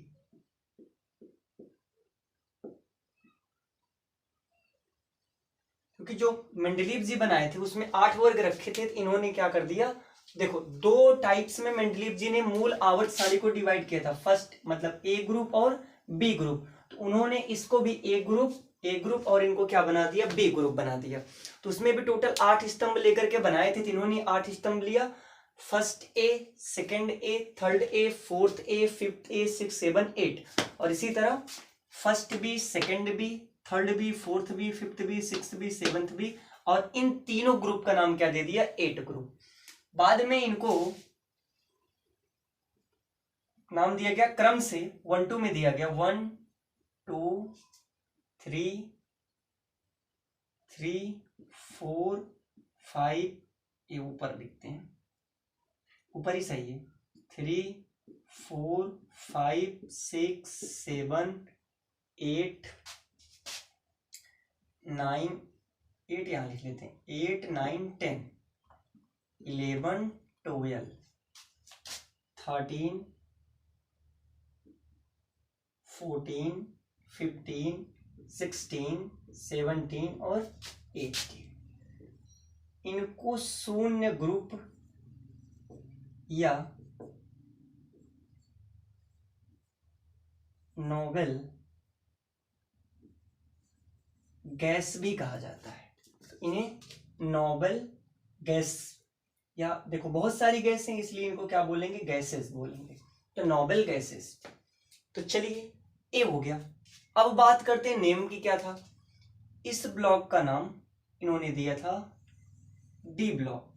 क्योंकि जो मेंडलीव जी बनाए थे उसमें 8 वर्ग रखे थे, तो इन्होंने क्या कर दिया, देखो 2 टाइप्स में मेंडलीव जी ने मूल आवर्त सारणी को डिवाइड किया था, फर्स्ट मतलब ए ग्रुप और बी ग्रुप। तो उन्होंने इसको भी ए ग्रुप और इनको क्या बना दिया, बी ग्रुप बना दिया। तो उसमें भी टोटल 8 स्तंभ लेकर के बनाए थे, तो इन्होंने 8 स्तंभ लिया, first A, second A, third A, fourth A, fifth A, 6 7 8, और इसी तरह first B, second B, third B, fourth B, fifth B, 6 B, 7th B, और इन तीनों ग्रुप का नाम क्या दे दिया, 8 ग्रुप। बाद में इनको नाम दिया गया क्रम से 1 2 में दिया गया, 1 2 3 3 4 5, ये ऊपर लिखते हैं, ऊपर ही सही है, 3 4 5 6 7 8 9 8, यहां लिख लेते हैं, 8 9 10 11 12 13 14 15 16 17 और 18। इनको शून्य ग्रुप या नोबेल गैस भी कहा जाता है। तो इन्हें नोबेल गैस, या देखो बहुत सारी गैस हैं इसलिए इनको क्या बोलेंगे, गैसेस बोलेंगे, तो नोबेल गैसेस। तो चलिए ए हो गया। अब बात करते हैं नेम की, क्या था। इस ब्लॉक का नाम इन्होंने दिया था डी ब्लॉक।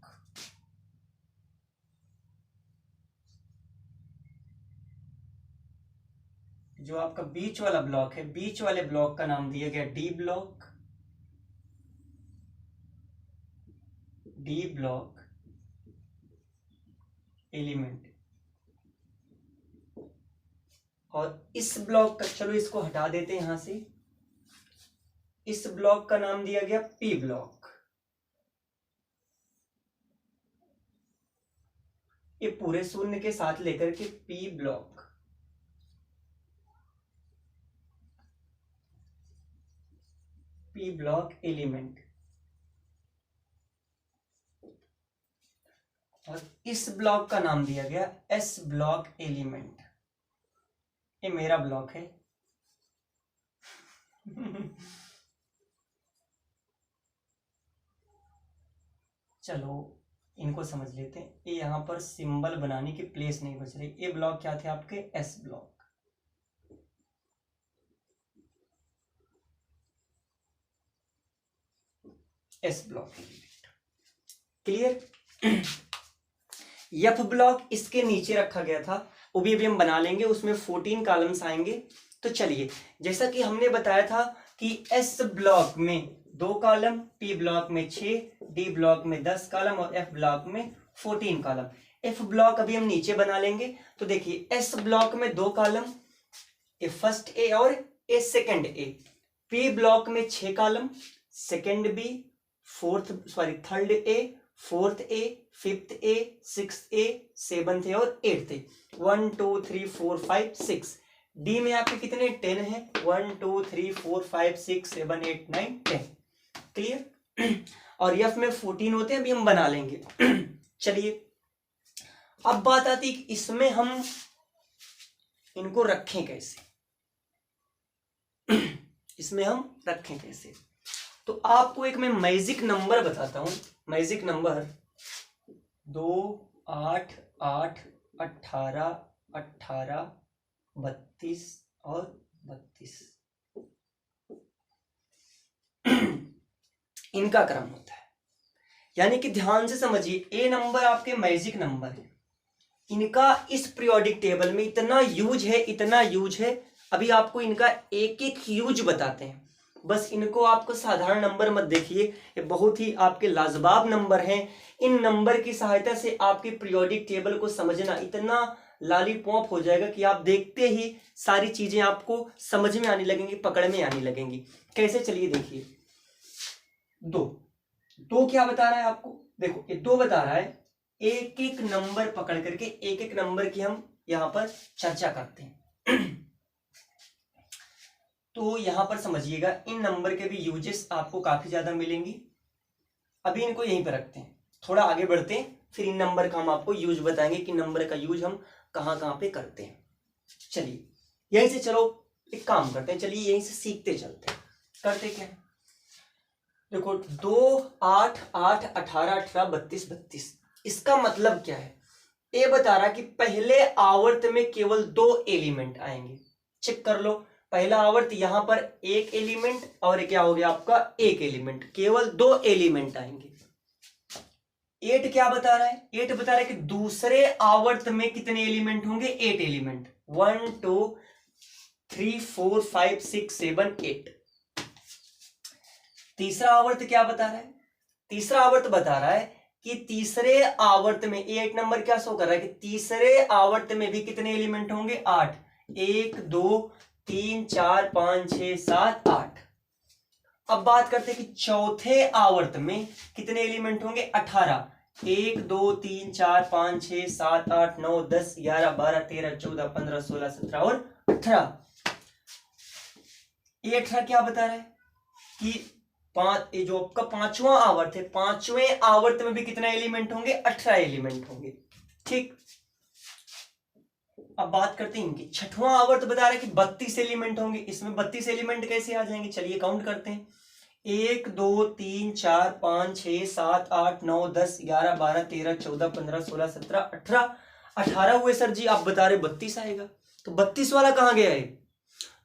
जो आपका बीच वाला ब्लॉक है, बीच वाले ब्लॉक का नाम दिया गया D block. D block element. और इस ब्लॉक का, चलो इसको हटा देते हैं यहां से, इस ब्लॉक का नाम दिया गया पी ब्लॉक। ये पूरे शून्य के साथ लेकर के P block. P block element. और इस ब्लॉक का नाम दिया गया एस ब्लॉक एलिमेंट। ये मेरा ब्लॉक है। चलो इनको समझ लेते हैं। ये यहां पर सिंबल बनाने की प्लेस नहीं बच रही। ये ब्लॉक क्या थे आपके, S block. S block clear. F block इसके नीचे रखा गया था, वो भी अभी हम बना लेंगे, उसमें 14 कॉलम्स आएंगे। तो चलिए, जैसा कि हमने बताया था कि एस ब्लॉक में 2 कॉलम, पी ब्लॉक में 6, डी ब्लॉक में 10 कॉलम और एफ ब्लॉक में 14 कॉलम। एफ ब्लॉक अभी हम नीचे बना लेंगे। तो देखिए, एस ब्लॉक में 2 कॉलम, ए फर्स्ट ए और A second A. P block में 6 column, second B, third A, fourth A, fifth A, sixth A, seventh A और एट्थ ए। 1 2 3 4 5 6। डी में आपके कितने, 10 है। 1 2 3 4 5 6 7 8 9 10। क्लियर। और एफ में 14 होते हैं, अभी हम बना लेंगे। चलिए, अब बात आती है कि इसमें हम इनको रखें कैसे। इसमें हम रखें कैसे, तो आपको एक मैं मैजिक नंबर बताता हूं। मैजिक नंबर 2 8 8 18 18 32 और 32 इनका क्रम होता है। यानी कि ध्यान से समझिए, ए नंबर आपके मैजिक नंबर है। इनका इस पीरियोडिक टेबल में इतना यूज है, इतना यूज है। अभी आपको इनका एक एक यूज बताते हैं। बस इनको आपको साधारण नंबर मत देखिए, ये बहुत ही आपके लाजवाब नंबर हैं। इन नंबर की सहायता से आपके पीरियोडिक टेबल को समझना इतना लॉलीपॉप हो जाएगा कि आप देखते ही सारी चीजें आपको समझ में आने लगेंगी, पकड़ में आने लगेंगी। कैसे, चलिए देखिए। 2 क्या बता रहा है आपको, देखो ये 2 बता रहा है। एक एक नंबर पकड़ करके एक एक नंबर की हम यहां पर चर्चा करते हैं। तो यहां पर समझिएगा, इन नंबर के भी यूजेस आपको काफी ज्यादा मिलेंगी। अभी इनको यहीं पर रखते हैं, थोड़ा आगे बढ़ते हैं, फिर इन नंबर का हम आपको यूज बताएंगे कि नंबर का यूज हम कहां कहां पे करते हैं। चलिए यहीं से, चलो एक काम करते हैं, चलिए यहीं से सीखते चलते हैं। करते क्या, देखो 2 8 8 18 18 32 32। इसका मतलब क्या है, ये बता रहा कि पहले आवर्त में केवल 2 एलिमेंट आएंगे। चेक कर लो, पहला आवर्त यहां पर एक एलिमेंट और क्या हो गया आपका, एक एलिमेंट, केवल 2 एलिमेंट आएंगे। 8 क्या बता रहा है, 8 बता रहा है कि दूसरे आवर्त में कितने एलिमेंट होंगे, 8 एलिमेंट। 1 2 3 4 5 6 7 8। तीसरा आवर्त क्या बता रहा है, तीसरा आवर्त बता रहा है कि तीसरे आवर्त में 8 नंबर क्या शो कर रहा है कि तीसरे आवर्त में भी कितने एलिमेंट होंगे, 8। 1 2 3 4 5 6 7 8। अब बात करते हैं कि चौथे आवर्त में कितने एलिमेंट होंगे, 18। 1 2 3 4 5 6 7 8 9 10 11 12 13 14 15 16 17 और 18। ये 18 क्या बता रहा है कि ये जो आपका 5वां आवर्त है, 5वें आवर्त में भी कितने एलिमेंट होंगे, 18 एलिमेंट होंगे। ठीक, अब बात करते हैं इनकी। छठवां आवर्त बता रहा है कि 32 एलिमेंट होंगे। इसमें 32 एलिमेंट कैसे आ जाएंगे, चलिए काउंट करते हैं। 1 2 3 4 5 6 7 8 9 10 11 12 13 14 15 16 17 18 18 हुए सर जी, आप बता रहे 32 आएगा। तो 32 वाला कहाँ गया है?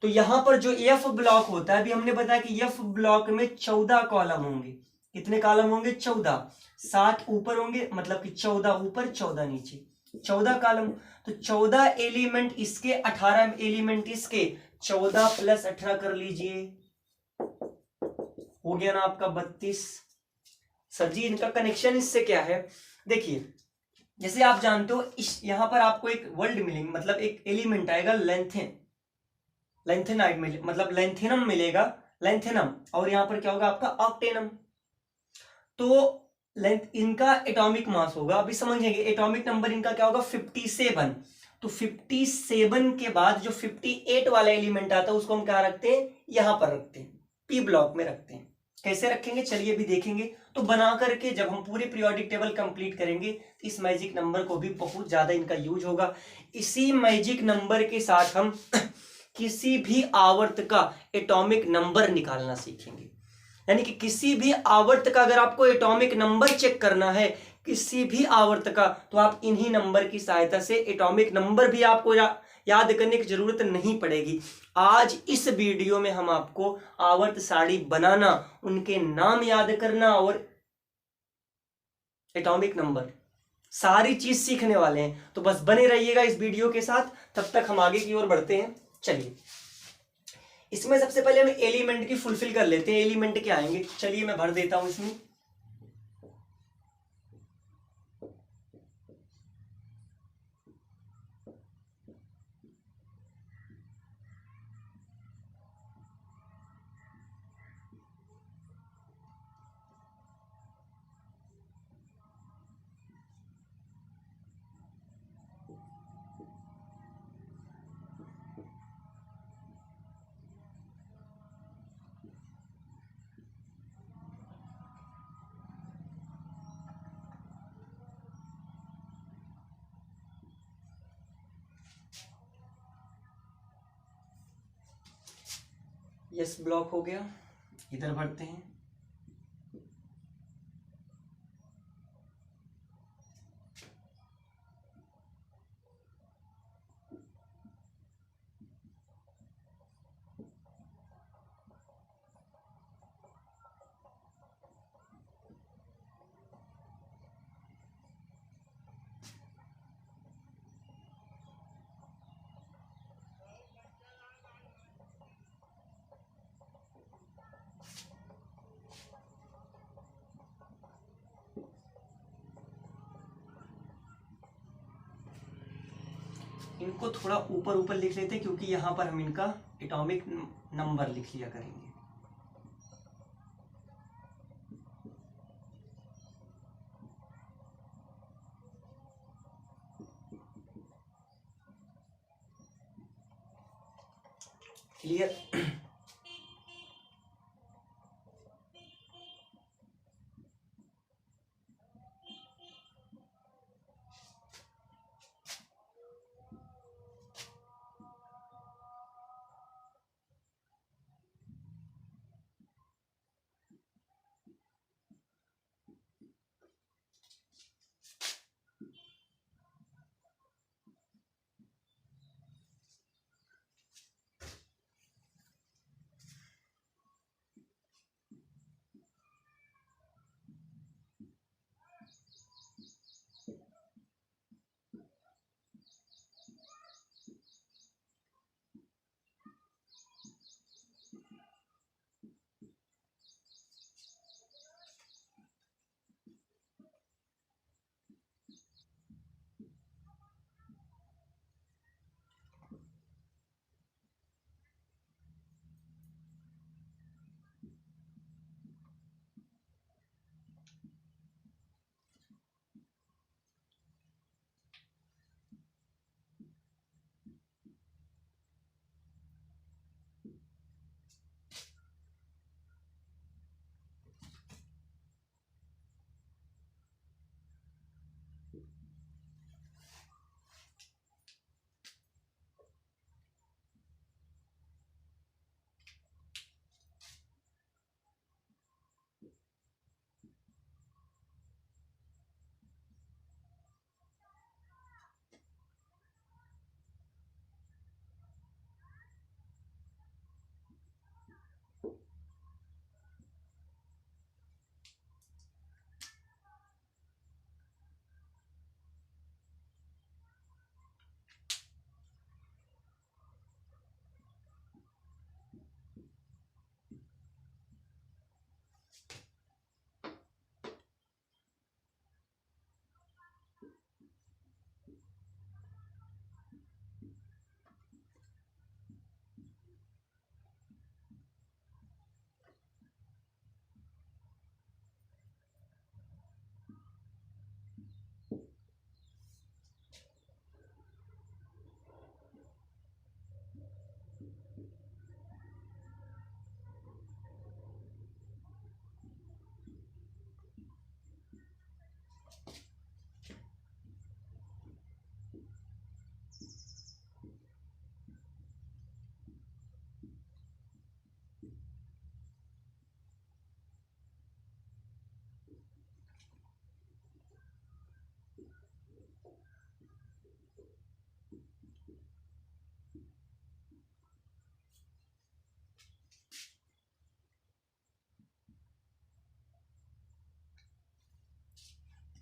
तो यहां पर जो एफ ब्लॉक होता है, अभी हमने बताया कि एफ ब्लॉक में 14 कॉलम होंगे। कितने कॉलम होंगे? 14। 7 ऊपर होंगे, मतलब कि 14 ऊपर 14 नीचे, 14 कॉलम। तो 14 एलिमेंट इसके, 18 एलिमेंट इसके, 14 प्लस 18 कर लीजिए, हो गया ना आपका 32। सर जी इनका कनेक्शन इससे क्या है? देखिए जैसे आप जानते हो, इस यहां पर आपको एक वर्ड मिलेंगे, मतलब एक एलिमेंट आएगा लेंथेन, लेंथेनाइड मिले, मतलब लेंथेनम मिलेगा, लेंथेनम। और यहां पर क्या होगा आपका? ऑक्टेनम। तो लेंथ, इनका एटॉमिक मास होगा, अभी समझेंगे। एटॉमिक नंबर इनका क्या होगा? 57। तो 57 के बाद जो 58 वाला एलिमेंट आता है उसको हम क्या रखते हैं? यहां पर रखते हैं, पी ब्लॉक में रखते हैं। कैसे रखेंगे चलिए अभी देखेंगे। तो बना करके जब हम पूरी पीरियोडिक टेबल कंप्लीट करेंगे तो इस मैजिक नंबर को भी बहुत ज्यादा इनका यूज होगा। इसी मैजिक नंबर के साथ हम किसी भी आवर्त का एटॉमिक नंबर निकालना सीखेंगे। यानी कि किसी भी आवर्त का अगर आपको एटॉमिक नंबर चेक करना है, किसी भी आवर्त का, तो आप इन्हीं नंबर की सहायता से एटॉमिक नंबर भी आपको याद करने की जरूरत नहीं पड़ेगी। आज इस वीडियो में हम आपको आवर्त सारणी बनाना, उनके नाम याद करना और एटॉमिक नंबर, सारी चीज सीखने वाले हैं। तो बस बने रहिएगा इस वीडियो के साथ, तब तक हम आगे की ओर बढ़ते हैं। चलिए इसमें सबसे पहले हम एलिमेंट की फुलफिल कर लेते हैं। एलिमेंट क्या आएंगे, चलिए मैं भर देता हूं इसमें। यस ब्लॉक हो गया, इधर भरते हैं। इनको थोड़ा ऊपर ऊपर लिख लेते हैं, क्योंकि यहां पर हम इनका एटॉमिक नंबर लिख लिया करेंगे। क्लियर?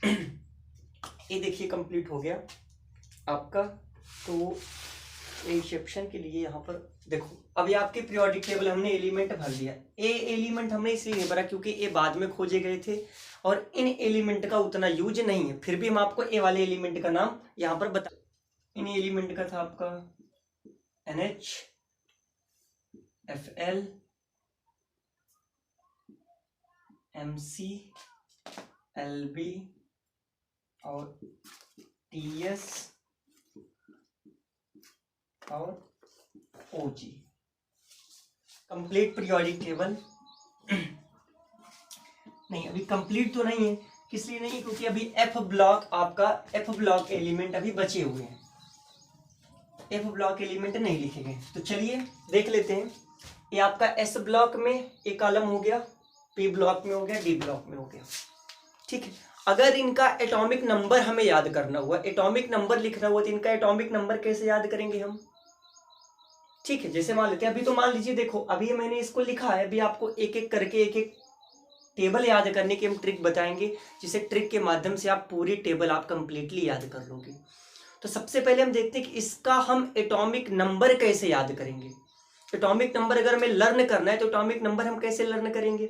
ये देखिए कंप्लीट हो गया आपका। तो रिसेप्शन के लिए यहाँ पर देखो, अभी आपके पीरियोडिक टेबल हमने एलिमेंट भर दिया। ए एलिमेंट हमने इसलिए नहीं भरा क्योंकि ए बाद में खोजे गए थे और इन एलिमेंट का उतना यूज नहीं है, फिर भी हम आपको ए वाले एलिमेंट का नाम यहाँ पर बता। इन एलिमेंट का था आपका NH, Fl, Mc, Lb और Ts और OG। कंप्लीट पीरियोडिक टेबल नहीं, अभी कंप्लीट तो नहीं है। किस लिए नहीं? क्योंकि अभी F ब्लॉक एलिमेंट अभी बचे हुए हैं। F ब्लॉक एलिमेंट नहीं लिखे गए। तो चलिए देख लेते हैं। ये आपका S ब्लॉक में एक कॉलम हो गया, P ब्लॉक में हो गया, D ब्लॉक में हो गया। ठीक है, अगर इनका एटॉमिक नंबर हमें याद करना हुआ, एटॉमिक नंबर लिखना हुआ, तो इनका एटॉमिक नंबर कैसे याद करेंगे हम? ठीक है, जैसे मान लेते हैं, अभी तो मान लीजिए देखो, अभी मैंने इसको लिखा है, अभी आपको एक एक करके एक एक टेबल याद करने की हम ट्रिक बताएंगे, जिसे ट्रिक के माध्यम से आप पूरी टेबल आप कंप्लीटली याद कर लोगे। तो सबसे पहले हम देखते हैं कि इसका हम एटॉमिक नंबर कैसे याद करेंगे। एटॉमिक नंबर अगर हमें लर्न करना है तो एटॉमिक नंबर हम कैसे लर्न करेंगे?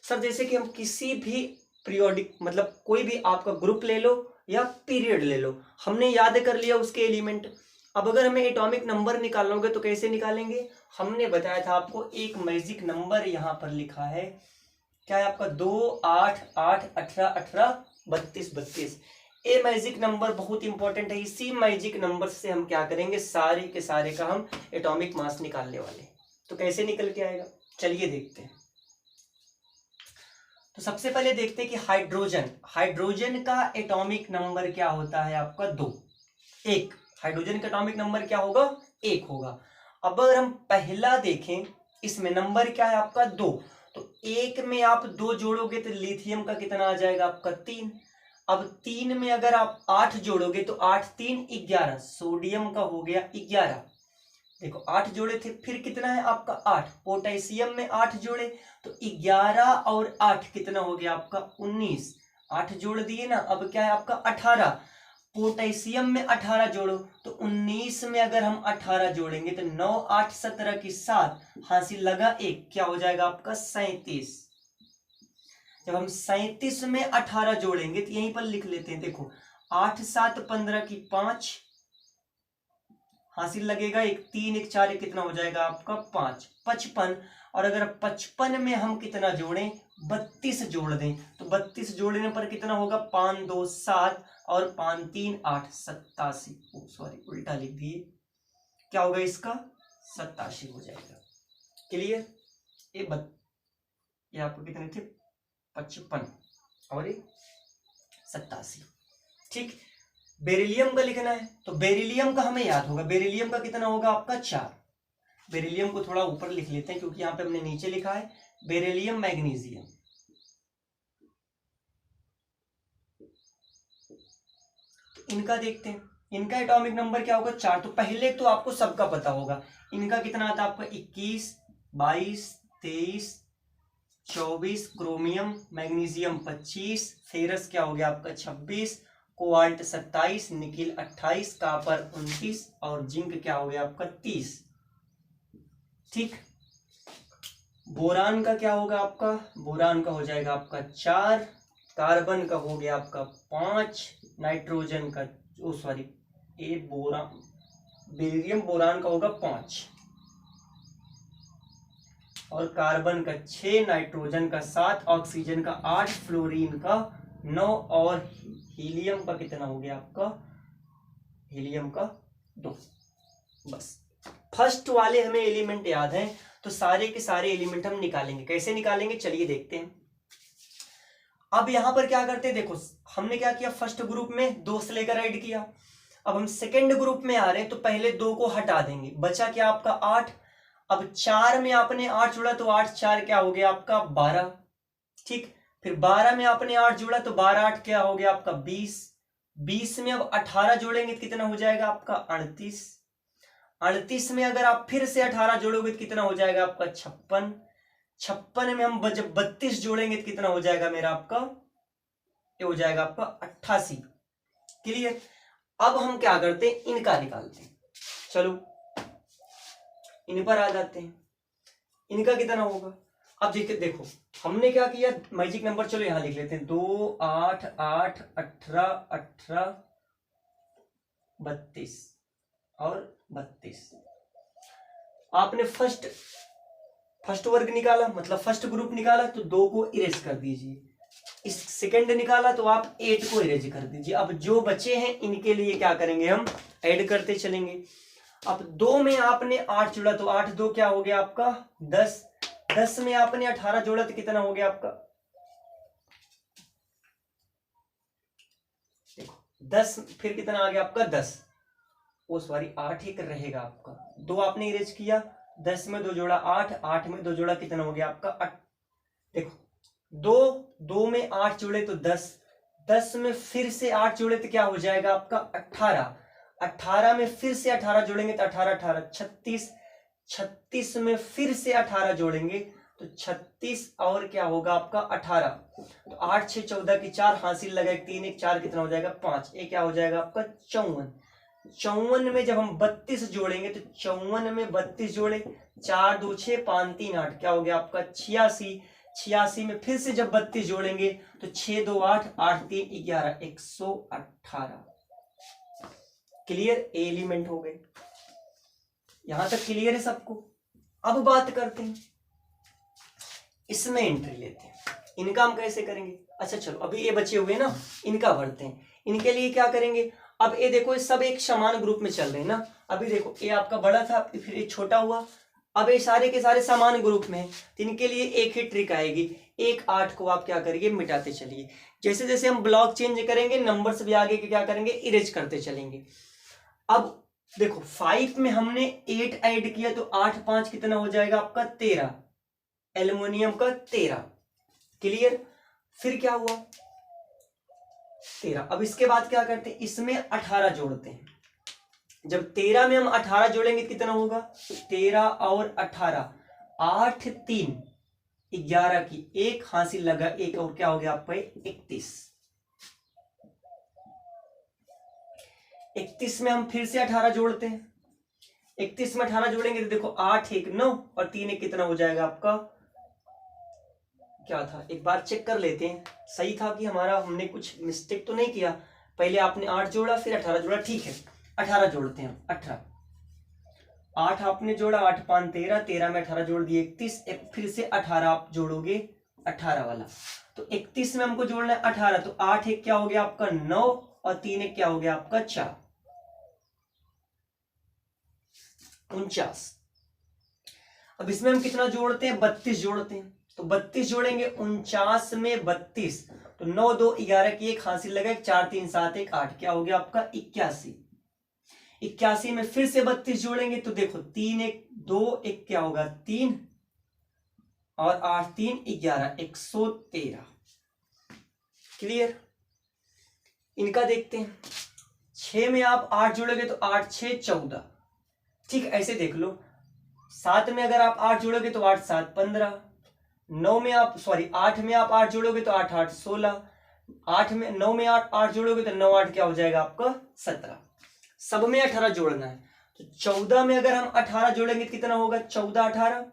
सर जैसे कि हम किसी भी पीरियोडिक, मतलब कोई भी आपका ग्रुप ले लो या पीरियड ले लो, हमने याद कर लिया उसके एलिमेंट। अब अगर हमें एटॉमिक नंबर निकालना होगा तो कैसे निकालेंगे? हमने बताया था आपको एक मैजिक नंबर यहाँ पर लिखा है, क्या है आपका 2, 8, 8, 18, 18, 32, 32। ये मैजिक नंबर बहुत इंपॉर्टेंट है। इसी मैजिक नंबर से हम क्या करेंगे, सारे के सारे का हम एटॉमिक मास निकालने वाले। तो कैसे निकल के आएगा, चलिए देखते हैं। तो सबसे पहले देखते हैं कि हाइड्रोजन का एटॉमिक नंबर क्या होता है आपका 2, 1। हाइड्रोजन का एटॉमिक नंबर क्या होगा, 1 होगा। अब अगर हम पहला देखें, इसमें नंबर क्या है आपका 2, तो 1 में आप 2 जोड़ोगे तो लिथियम का कितना आ जाएगा आपका 3। अब 3 में अगर आप 8 जोड़ोगे तो 8 3 11, सोडियम का हो गया 11। देखो 8 जोड़े थे, फिर कितना है आपका 8। पोटेशियम में 8 जोड़े तो 11 और 8 कितना हो गया आपका 19। 8 जोड़ दिए ना, अब क्या है आपका 18। पोटेशियम में 18 जोड़ो तो 19 में अगर हम 18 जोड़ेंगे तो 9, 8, 17 की 7, हासिल लगा 1, क्या हो जाएगा आपका 37। जब हम 37 में 18 जोड़ेंगे तो यहीं पर लिख लेते हैं, देखो 8, 7, 15 की 5, हासिल लगेगा 1, 3, 1, 4, कितना हो जाएगा आपका 5, 55। और अगर 55 में हम कितना जोड़ें, 32 जोड़ दें तो 32 जोड़ने पर कितना होगा, 5, 2, 7 और 5, 3, 8, 87। सॉरी उल्टा लिख दिए, क्या होगा इसका 87 हो जाएगा। क्लियर? ये आपको कितने थे, 55 और ये 87। ठीक, बेरिलियम का लिखना है तो बेरिलियम का हमें याद होगा, बेरिलियम का कितना होगा आपका 4। बेरिलियम को थोड़ा ऊपर लिख लेते हैं क्योंकि यहां पे हमने नीचे लिखा है बेरिलियम मैग्नीशियम। तो इनका देखते हैं, इनका एटॉमिक नंबर क्या होगा 4। तो पहले तो आपको सबका पता होगा, इनका कितना आता है आपका 21, 22, 23, 24, क्रोमियम मैग्नीशियम 25, फेरस क्या हो गया आपका 26, कोबाल्ट 27, निकिल 28, कापर 29 और जिंक क्या हो गया आपका 30। ठीक, बोरान का क्या होगा आपका, बोरान का हो जाएगा आपका 4, कार्बन का हो गया आपका 5, नाइट्रोजन का बेरिलियम बोरान का होगा 5 और कार्बन का 6, नाइट्रोजन का 7, ऑक्सीजन का 8, फ्लोरीन का 9 और हीलियम का कितना हो गया आपका, हीलियम का 2। बस फर्स्ट वाले हमें एलिमेंट याद हैं तो सारे के सारे एलिमेंट हम निकालेंगे। कैसे निकालेंगे चलिए देखते हैं। अब यहां पर क्या करते हैं, देखो हमने क्या किया, फर्स्ट ग्रुप में 2 से लेकर ऐड किया। अब हम सेकेंड ग्रुप में आ रहे हैं तो पहले 2 को हटा देंगे, बचा क्या आपका 8। अब 4 में आपने 8 जोड़ा तो 8, 4 क्या हो गया आपका 12। ठीक, फिर 12 में आपने 8 जोड़ा तो 12, 8 क्या हो गया आपका 20। 20 में अब 18 जोड़ेंगे तो कितना हो जाएगा आपका 38। 38 में अगर आप फिर से 18 जोड़ोगे तो कितना हो जाएगा आपका 56। 56 में हम जब 32 जोड़ेंगे तो कितना हो जाएगा मेरा आपका ये हो जाएगा आपका 88। क्लियर। अब हम क्या करते हैं, इनका निकालते हैं। चलो इन पर आ जाते हैं, इनका कितना होगा। अब देखिए, देखो हमने क्या किया, मैजिक नंबर चलो यहां लिख लेते हैं, 2 8 8 18 18 32 और 32। आपने फर्स्ट वर्ग निकाला, मतलब फर्स्ट ग्रुप निकाला, तो 2 को इरेज कर दीजिए। इस सेकंड निकाला तो आप 8 को इरेज कर दीजिए। अब जो बचे हैं इनके लिए क्या करेंगे, हम ऐड करते चलेंगे। अब 2 में आपने 8 जोड़ा तो 8 2 क्या हो गया आपका 10। 10 में आपने 18 जोड़ा तो कितना हो गया आपका, देखो 10 फिर कितना आ गया आपका 10, वो सॉरी 8 एक रहेगा आपका। 2 आपने इरेज किया, 10 में 2 जोड़ा 8, 8 में 2 जोड़ा कितना हो गया आपका 8। देखो 2 में 8 जोड़े तो 10, 10 में फिर से 8 जोड़े तो क्या हो जाएगा आपका 18, 18 में फिर से 18 जोड़ेंगे तो 18 18 36, 36 में फिर से 18 जोड़ेंगे तो 36 और क्या होगा आपका 18। तो 8 6 14 की 4 हासिल लगा, 3 1 4 कितना हो जाएगा 5, ये क्या हो जाएगा आपका 54। 54 में जब हम 32 जोड़ेंगे तो 54 में 32 जोड़े, 4 2 6 5 3 8 क्या हो गया आपका 86। 86 में फिर से जब 32 जोड़ेंगे तो 6 2 8 8 3 11 118। क्लियर, एलिमेंट हो गए। यहां तक क्लियर है सबको। अब बात करते हैं इसमें एंट्री लेते हैं, इनका हम कैसे करेंगे। अच्छा चलो अभी ये बचे हुए ना, इनका भरते हैं। इनके लिए क्या करेंगे, अब ये देखो ये सब एक समान ग्रुप में चल रहे हैं ना। अभी देखो ये आपका बड़ा था, फिर ये छोटा हुआ, अब ये सारे के सारे समान ग्रुप में हैं, तो इनके लिए एक ही ट्रिक आएगी। 1 8 को आप क्या करिए, मिटाते चलिए। जैसे जैसे हम ब्लॉक चेंज करेंगे, नंबर्स भी आगे के क्या करेंगे, इरेज करते चलेंगे। अब देखो 5 में हमने 8 ऐड किया तो 8 5 कितना हो जाएगा आपका 13, एल्युमिनियम का 13। क्लियर। फिर क्या हुआ 13। अब इसके बाद क्या करते हैं, इसमें 18 जोड़ते हैं। जब 13 में हम 18 जोड़ेंगे कितना होगा, 13 और 18 8 3 11 की 1 हासिल लगा 1 और क्या हो गया आपका 31। 31 में हम फिर से 18 जोड़ते हैं। 31 में 18 जोड़ेंगे तो देखो 8 1 9 और 3 1 कितना हो जाएगा आपका, क्या था एक बार चेक कर लेते हैं, सही था कि हमारा, हमने कुछ मिस्टेक तो नहीं किया। पहले आपने 8 जोड़ा फिर 18 जोड़ा, ठीक है 18 जोड़ते हैं। 18 8 आपने जोड़ा, 8 5 13, 13 में 18 जोड़ दिए 31, फिर से 18 आप जोड़ोगे 18 वाला, तो 31 में हमको जोड़ना है 18, तो 8 1 क्या हो गया आपका 9 और 3 1 क्या हो गया आपका 4, 49। अब इसमें हम कितना जोड़ते हैं, 32 जोड़ते हैं। तो 32 जोड़ेंगे, 49 में 32 तो 9 2 11 की 1 हासिल लगा, 4 3 7 1 8 क्या हो गया आपका 81। 81 में फिर से 32 जोड़ेंगे तो देखो 3 1 2 1 क्या होगा 3 और 8 3 11 113। क्लियर। इनका देखते हैं। 6 में आप 8 जोड़ोगे तो 8 6 14, ठीक ऐसे देख लो। 7 में अगर आप 8 जोड़ोगे तो 8 7 15, 9 में आप 8 में आप 8 जोड़ोगे तो 8 8 16, 8 में 9 में 8 जोड़ोगे तो 9 8 क्या हो जाएगा आपका 17। सब में 18 जोड़ना है, तो 14 में अगर हम 18 जोड़ेंगे तो कितना होगा 14 18,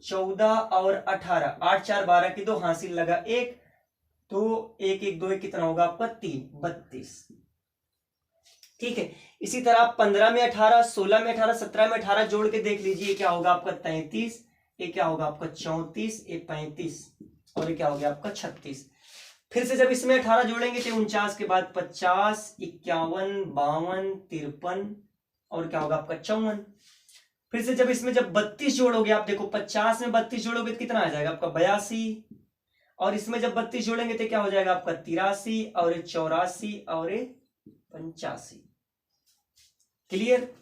14 और 18 8 4 12 की 2 हासिल लगा 1, तो 1 1 2 1 कितना होगा आपका 3 32। ठीक है। इसी तरह 15 में 18, 16 में 18, 17 में 18 जोड़ के देख लीजिए, क्या होगा आपका 33, ये क्या होगा आपका 34, ये 35 और ये क्या हो गया आपका 36। फिर से जब इसमें 18 जोड़ेंगे तो 49 के बाद 50 51 52 53 और क्या होगा आपका 54। फिर से जब इसमें जब 32 जोड़ोगे, आप देखो 50 में 32 जोड़ोगे तो कितना आ जाएगा आपका 82, और इसमें जब 32 जोड़ेंगे तो क्या हो जाएगा आपका 83 और 84 और 85। क्लियर।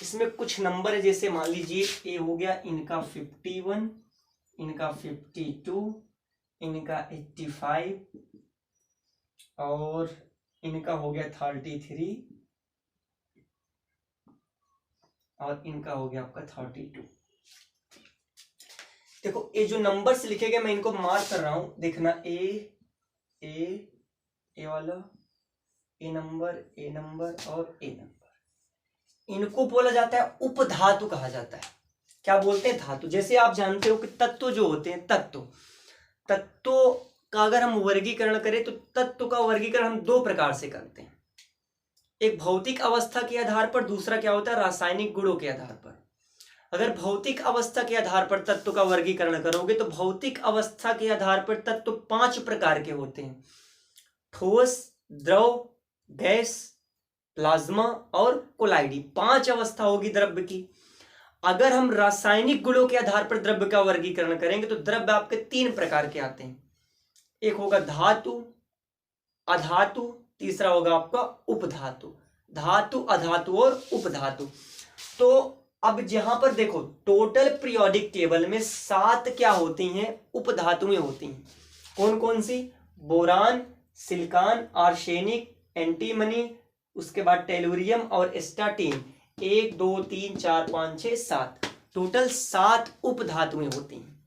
इसमें कुछ नंबर है, जैसे मान लीजिए ये हो गया इनका 51, इनका 52, इनका 85 और इनका हो गया 33 और इनका हो गया आपका 32। देखो ये जो नंबर्स लिखे गए मैं इनको मार्क कर रहा हूं, देखना A ए वाला, ए नंबर और ए नंबर, इनको बोला जाता है उपधातु कहा जाता है। क्या बोलते हैं? धातु। जैसे आप जानते हो कि तत्व जो होते हैं, तत्व का अगर हम वर्गीकरण करें तो तत्व का वर्गीकरण हम दो प्रकार से करते हैं, एक भौतिक अवस्था के आधार पर, दूसरा क्या होता है रासायनिक गुणों के आधार पर। अगर भौतिक अवस्था के आधार पर तत्व का वर्गीकरण करोगे तो भौतिक अवस्था के आधार पर तत्व 5 प्रकार के होते हैं, ठोस, द्रव, गैस, प्लाज्मा और कोलाइडी। 5 अवस्था होगी द्रव्य की। अगर हम रासायनिक गुणों के आधार पर द्रव्य का वर्गीकरण करेंगे तो द्रव्य आपके 3 प्रकार के आते हैं, एक होगा धातु, अधातु, तीसरा होगा आपका उपधातु। धातु, अधातु और उपधातु। तो अब जहां पर देखो टोटल पीरियोडिक टेबल में 7 क्या होती हैं? उपधातुएं होती हैं। कौन कौन सी? बोरान, सिलिकॉन, आर्सेनिक, एंटीमनी, उसके बाद टेलुरियम और स्टार्टीन। 1 2 3 4 5 6 7, टोटल 7 उपधातुएं होती हैं।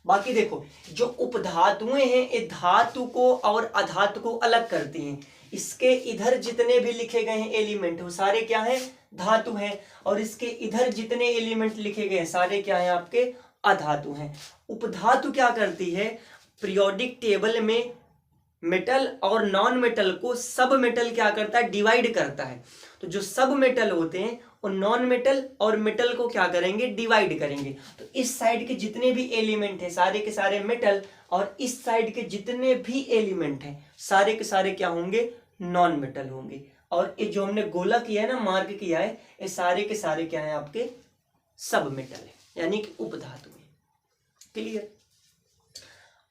बाकी देखो जो उपधातुएं हैं ये धातु को और अधातु को अलग करती हैं। इसके इधर जितने भी लिखे गए हैं एलिमेंट वो सारे क्या हैं? धातु हैं। और इसके इधर जितने एलिमेंट लिखे गए हैं सारे क्या हैं? आपके अधातु हैं। उपधातु क्या करती है? पीरियोडिक टेबल में मेटल और नॉन मेटल को सब मेटल क्या करता है? डिवाइड करता है। तो जो सब मेटल होते हैं वो नॉन मेटल और मेटल को क्या करेंगे? डिवाइड करेंगे। तो इस साइड के जितने भी एलिमेंट हैं सारे के सारे मेटल, और इस साइड के जितने भी एलिमेंट हैं सारे के सारे क्या होंगे? नॉन मेटल होंगे। और ये जो हमने गोला किया है ना, मार्क किया है, ये सारे के सारे क्या है? आपके सब मेटल है, यानी कि उपधातु है। क्लियर?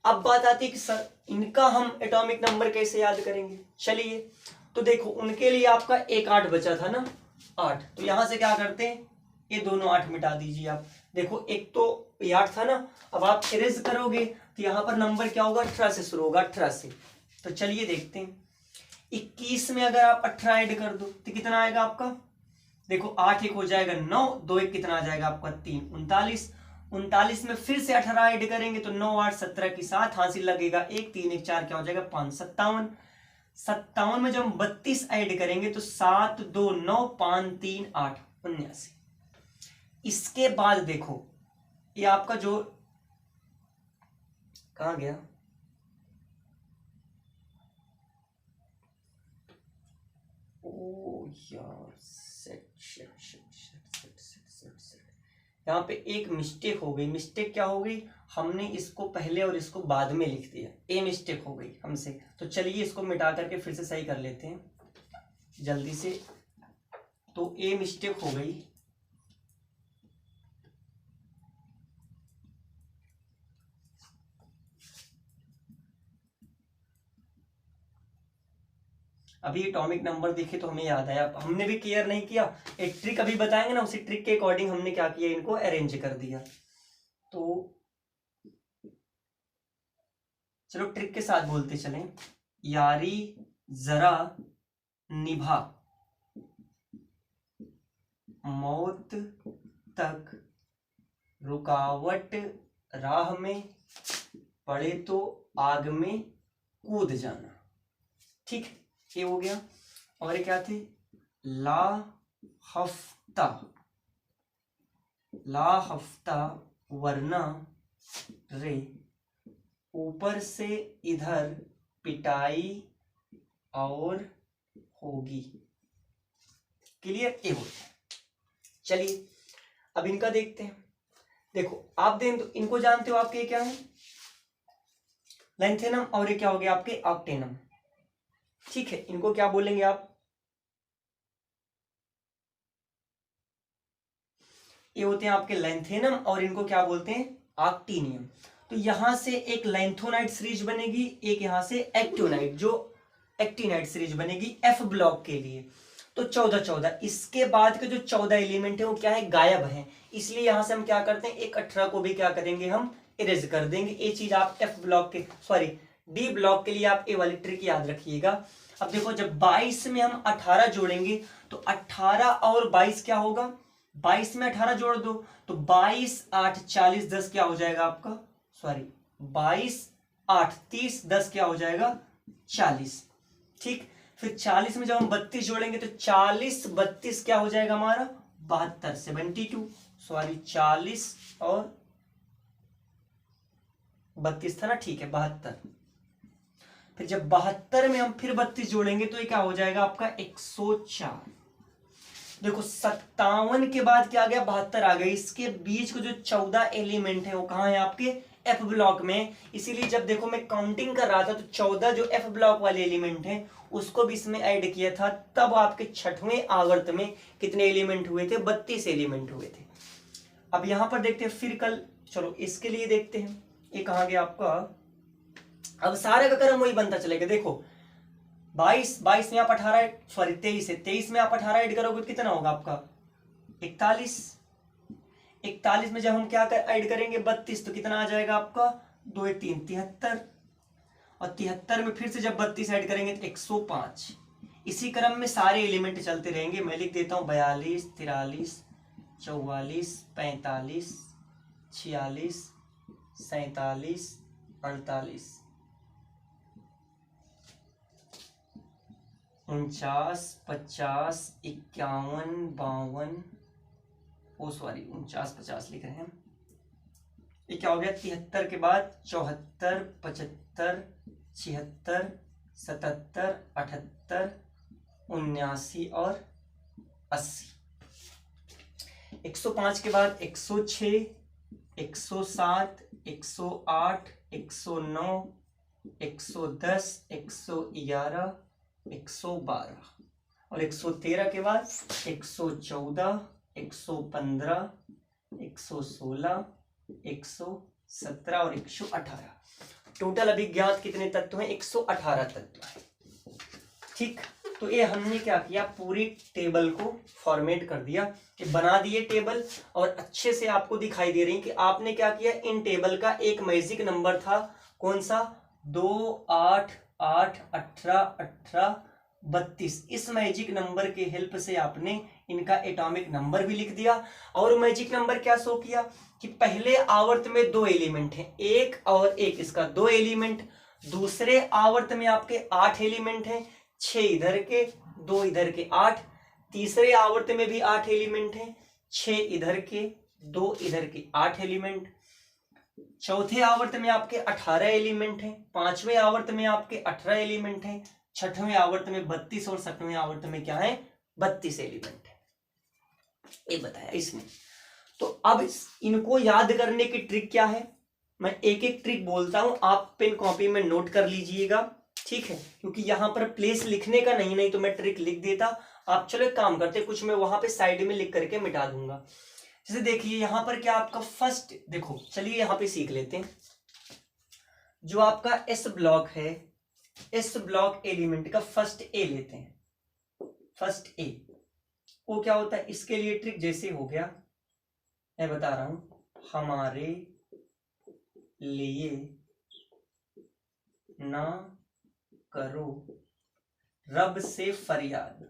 अब बात आती है कि सर इनका हम एटॉमिक नंबर कैसे याद करेंगे? चलिए तो देखो उनके लिए आपका एक 8 बचा था ना, 8। तो यहां से क्या करते हैं? ये दोनों 8 मिटा दीजिए आप। देखो एक तो ये 8 था ना, अब आप इरेज करोगे तो यहाँ पर नंबर क्या होगा? 18 से शुरू होगा, 18 से। तो चलिए देखते हैं 21 में अगर आप 18 ऐड कर दो तो कितना आएगा आपका? देखो 8 1 हो जाएगा 9, 2 1 कितना आ जाएगा आपका? 3, 39। 39 में फिर से 18 ऐड करेंगे तो 9 8 17 की 7 हासिल लगेगा, 1 3 1 4 क्या हो जाएगा? 5, 57। 57 में जब हम 32 ऐड करेंगे तो 7 2 9 5 3 8 79। इसके बाद देखो ये आपका जो कहाँ गया? ओ यार यहाँ पे एक मिस्टेक हो गई। मिस्टेक क्या हो गई? हमने इसको पहले और इसको बाद में लिख दिया, ये मिस्टेक हो गई हमसे। तो चलिए इसको मिटा करके फिर से सही कर लेते हैं जल्दी से। तो ये मिस्टेक हो गई। अभी एटॉमिक नंबर देखे तो हमें याद आया, हमने भी क्लियर नहीं किया। एक ट्रिक अभी बताएंगे ना, उसी ट्रिक के अकॉर्डिंग हमने क्या किया? इनको अरेंज कर दिया। तो चलो ट्रिक के साथ बोलते चलें। यारी जरा निभा, मौत तक रुकावट राह में, पड़े तो आग में कूद जाना। ठीक, ये हो गया। और ये क्या थे? ला हफ्ता वरना रे, ऊपर से इधर पिटाई और होगी। क्लियर? ये हो गया। चलिए अब इनका देखते हैं। देखो आप इनको जानते हो, आपके क्या है? लैंथेनम, और ये क्या हो गया? आपके ऑक्टेनम। ठीक है, इनको क्या बोलेंगे आप? ये होते हैं आपके लैंथेनम, और इनको क्या बोलते हैं? ऑक्टीनियम। तो यहां से एक लैंथोनाइट सीरीज बनेगी, एक यहां से एक्टिनाइट, जो एक्टिनाइट सीरीज बनेगी एफ ब्लॉक के लिए। तो 14 इसके बाद के जो 14 एलिमेंट है वो क्या है? गायब हैं। इसलिए यहां से हम क्या करते हैं? एक 18 को भी क्या करेंगे? हम इरेज कर देंगे। ये चीज आप एफ ब्लॉक के डी ब्लॉक के लिए आप ये वाली ट्रिक याद रखिएगा। अब देखो जब 22 में हम 18 जोड़ेंगे तो 18 और 22 क्या होगा? 22 में 18 जोड़ दो तो 22 8 40 10 क्या हो जाएगा आपका? 22 8, 30, 10 क्या हो जाएगा 40। ठीक, फिर 40 में जब हम 32 जोड़ेंगे तो 40 32 क्या हो जाएगा हमारा 72, 72 सॉरी 40 और 32 था ना, ठीक है 72। फिर जब 72 में हम फिर 32 जोड़ेंगे तो ये क्या हो जाएगा आपका 104। देखो 57 के बाद क्या आ गया 72 आ गया, इसके बीच को जो 14 एलिमेंट है वो कहाँ है आपके एफ ब्लॉक में। इसीलिए जब देखो मैं काउंटिंग कर रहा था तो 14 जो एफ ब्लॉक वाले एलिमेंट हैं उसको भी इसमें ऐड किया था, तब आपके छठवें आवर्त में कितने एलिमेंट हुए थे 32 एलिमेंट हुए थे। अब यहां पर देखते हैं फिर कल, चलो इसके लिए देखते हैं ये कहाँ गया आपका। अब सारे का क्रम वही बनता चलेगा। देखो 22 में आप 18 सॉरी 23 है, 23 में आप 18 ऐड करोगे कितना होगा आपका 41। 41 में जब हम क्या ऐड करेंगे 32 तो कितना आ जाएगा आपका 2 3 73, और 73 में फिर से जब 32 ऐड करेंगे तो 105। इसी क्रम में सारे एलिमेंट चलते रहेंगे। मैं लिख देता हूं 42 43 44 45 46 47 48 49 50 51 52 ओ सॉरी 49 50 लिख रहे हैं। ये क्या हो गया 73 के बाद 74 75 76 77 78 79 और 80। 105 के बाद 106 107 108 109 110 111 112 और 113 के बाद 114 115 116 117 और 118। टोटल अभिज्ञात कितने तत्व हैं 118 तत्व हैं। ठीक, तो ये हमने क्या किया पूरी टेबल को फॉर्मेट कर दिया कि बना दिए टेबल, और अच्छे से आपको दिखाई दे रही कि आपने क्या किया। इन टेबल का एक मैजिक नंबर था कौन सा 2 8 8 18 18 32। इस मैजिक नंबर के हेल्प से आपने इनका एटॉमिक नंबर भी लिख दिया। और मैजिक नंबर क्या शो किया कि पहले आवर्त में 2 एलिमेंट हैं, एक और एक, इसका 2 एलिमेंट। दूसरे आवर्त में आपके 8 एलिमेंट हैं, 6 इधर के 2 इधर के 8। तीसरे आवर्त में भी 8 एलिमेंट हैं, 6 इधर के 2 इधर के 8 एलिमेंट। चौथे आवर्त में आपके 18 एलिमेंट हैं, पांचवें आवर्त में आपके 18 एलिमेंट हैं, छठवें आवर्त में 32 और सातवें आवर्त में क्या है 32 एलिमेंट है। ये बताया इसमें। तो अब इनको याद करने की ट्रिक क्या है, मैं एक एक ट्रिक बोलता हूं, आप पेन कॉपी में नोट कर लीजिएगा, ठीक है, क्योंकि यहां पर प्लेस लिखने का नहीं तो मैं ट्रिक लिख देता। आप चलो एक काम करते, कुछ मैं वहां पे साइड में लिख करके मिटा दूंगा। जैसे देखिए यहां पर क्या आपका फर्स्ट, देखो चलिए यहां पे सीख लेते हैं। जो आपका एस ब्लॉक है, एस ब्लॉक एलिमेंट का फर्स्ट ए लेते हैं। फर्स्ट ए वो क्या होता है, इसके लिए ट्रिक जैसे हो गया मैं बता रहा हूं, हमारे लिए ना करो रब से फरियाद।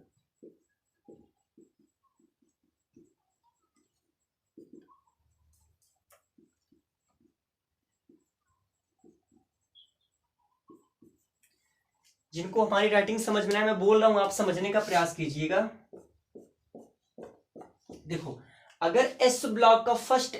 जिनको हमारी राइटिंग समझ में आए, मैं बोल रहा हूं आप समझने का प्रयास कीजिएगा। देखो अगर एस ब्लॉक का फर्स्ट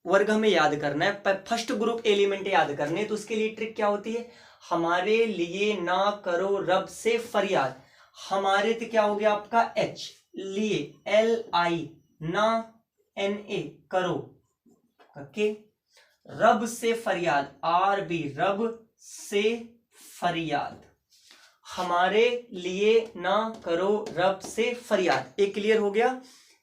वर्ग हमें याद करना है, फर्स्ट ग्रुप एलिमेंट याद करने, तो उसके लिए ट्रिक क्या होती है, हमारे लिए ना करो रब से फरियाद। हमारे तो क्या हो गया आपका एच, लिए LI, ना NA, करो के, रब से फरियाद RB, रब से फरियाद। हमारे लिए ना करो रब से फरियाद। एक क्लियर हो गया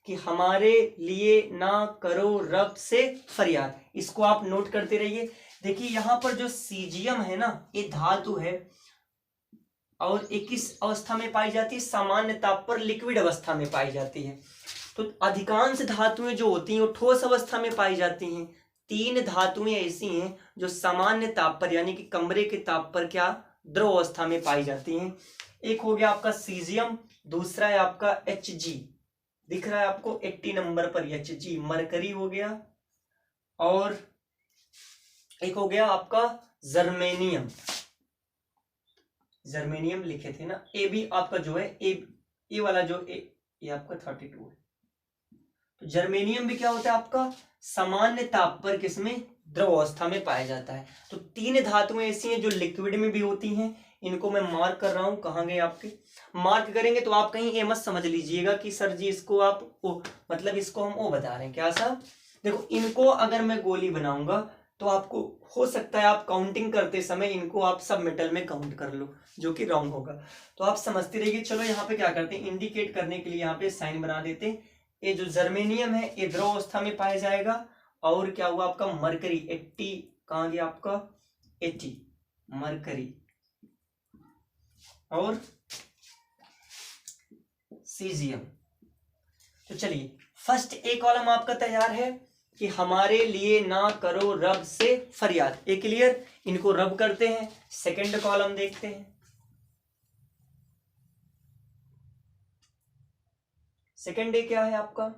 कि हमारे लिए ना करो रब से फरियाद। इसको आप नोट करते रहिए। देखिए यहां पर जो सीजियम है ना, ये धातु है और ये किस अवस्था में पाई जाती है, सामान्य ताप पर लिक्विड अवस्था में पाई जाती है। तो अधिकांश धातुएं जो होती हैं वो ठोस अवस्था में पाई जाती हैं। 3 धातुएं ऐसी हैं जो सामान्य ताप पर यानी कि कमरे के ताप पर क्या द्रव अवस्था में पाई जाती हैं। एक हो गया आपका सीजियम, दूसरा है आपका Hg, दिख रहा है आपको 80 नंबर पर Hg, मरकरी हो गया, और एक हो गया आपका जर्मेनियम, जर्मेनियम लिखे थे ना। ए भी आपका जो है ए वाला जो ये आपका 32 है। तो जर्मेनियम भी क्या होता है आपका सामान्य ताप पर किसमें द्रव अवस्था में पाया जाता है। तो 3 धातुएं ऐसी हैं जो लिक्विड में भी होती हैं, इनको मैं मार्क कर रहा हूं। कहाँ गए आपके, मार्क करेंगे तो आप कहीं ए मत समझ लीजिएगा कि सर जी इसको आप ओ, मतलब इसको हम ओ बता रहे हैं क्या साहब। देखो इनको अगर मैं गोली बनाऊंगा तो आपको हो सकता है आप काउंटिंग करते समय इनको आप सब मेटल में काउंट कर लो, जो कि रॉन्ग होगा। तो आप समझते रहिए। चलो यहाँ पे क्या करते हैं, इंडिकेट करने के लिए यहाँ पे साइन बना देते हैं। ये जो जर्मेनियम है ये द्रव अवस्था में पाया जाएगा। और क्या हुआ आपका मरकरी 80, कहाँ गया आपका 80 मरकरी, और सीजियम। तो चलिए फर्स्ट ए कॉलम आपका तैयार है कि हमारे लिए ना करो रब से फरियाद, ए क्लियर। इनको रब करते हैं। सेकंड कॉलम देखते हैं। सेकंड ए क्या है आपका,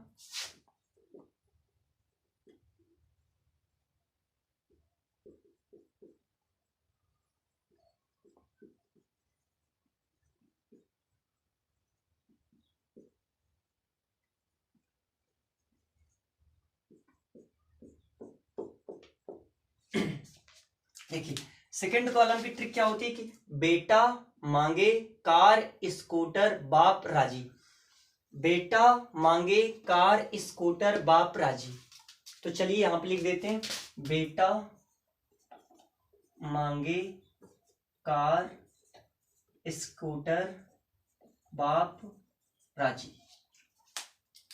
देखिए सेकंड कॉलम की ट्रिक क्या होती है कि बेटा मांगे कार स्कूटर बाप राजी, बेटा मांगे कार स्कूटर बाप राजी। तो चलिए यहां पे लिख देते हैं बेटा मांगे कार स्कूटर बाप राजी,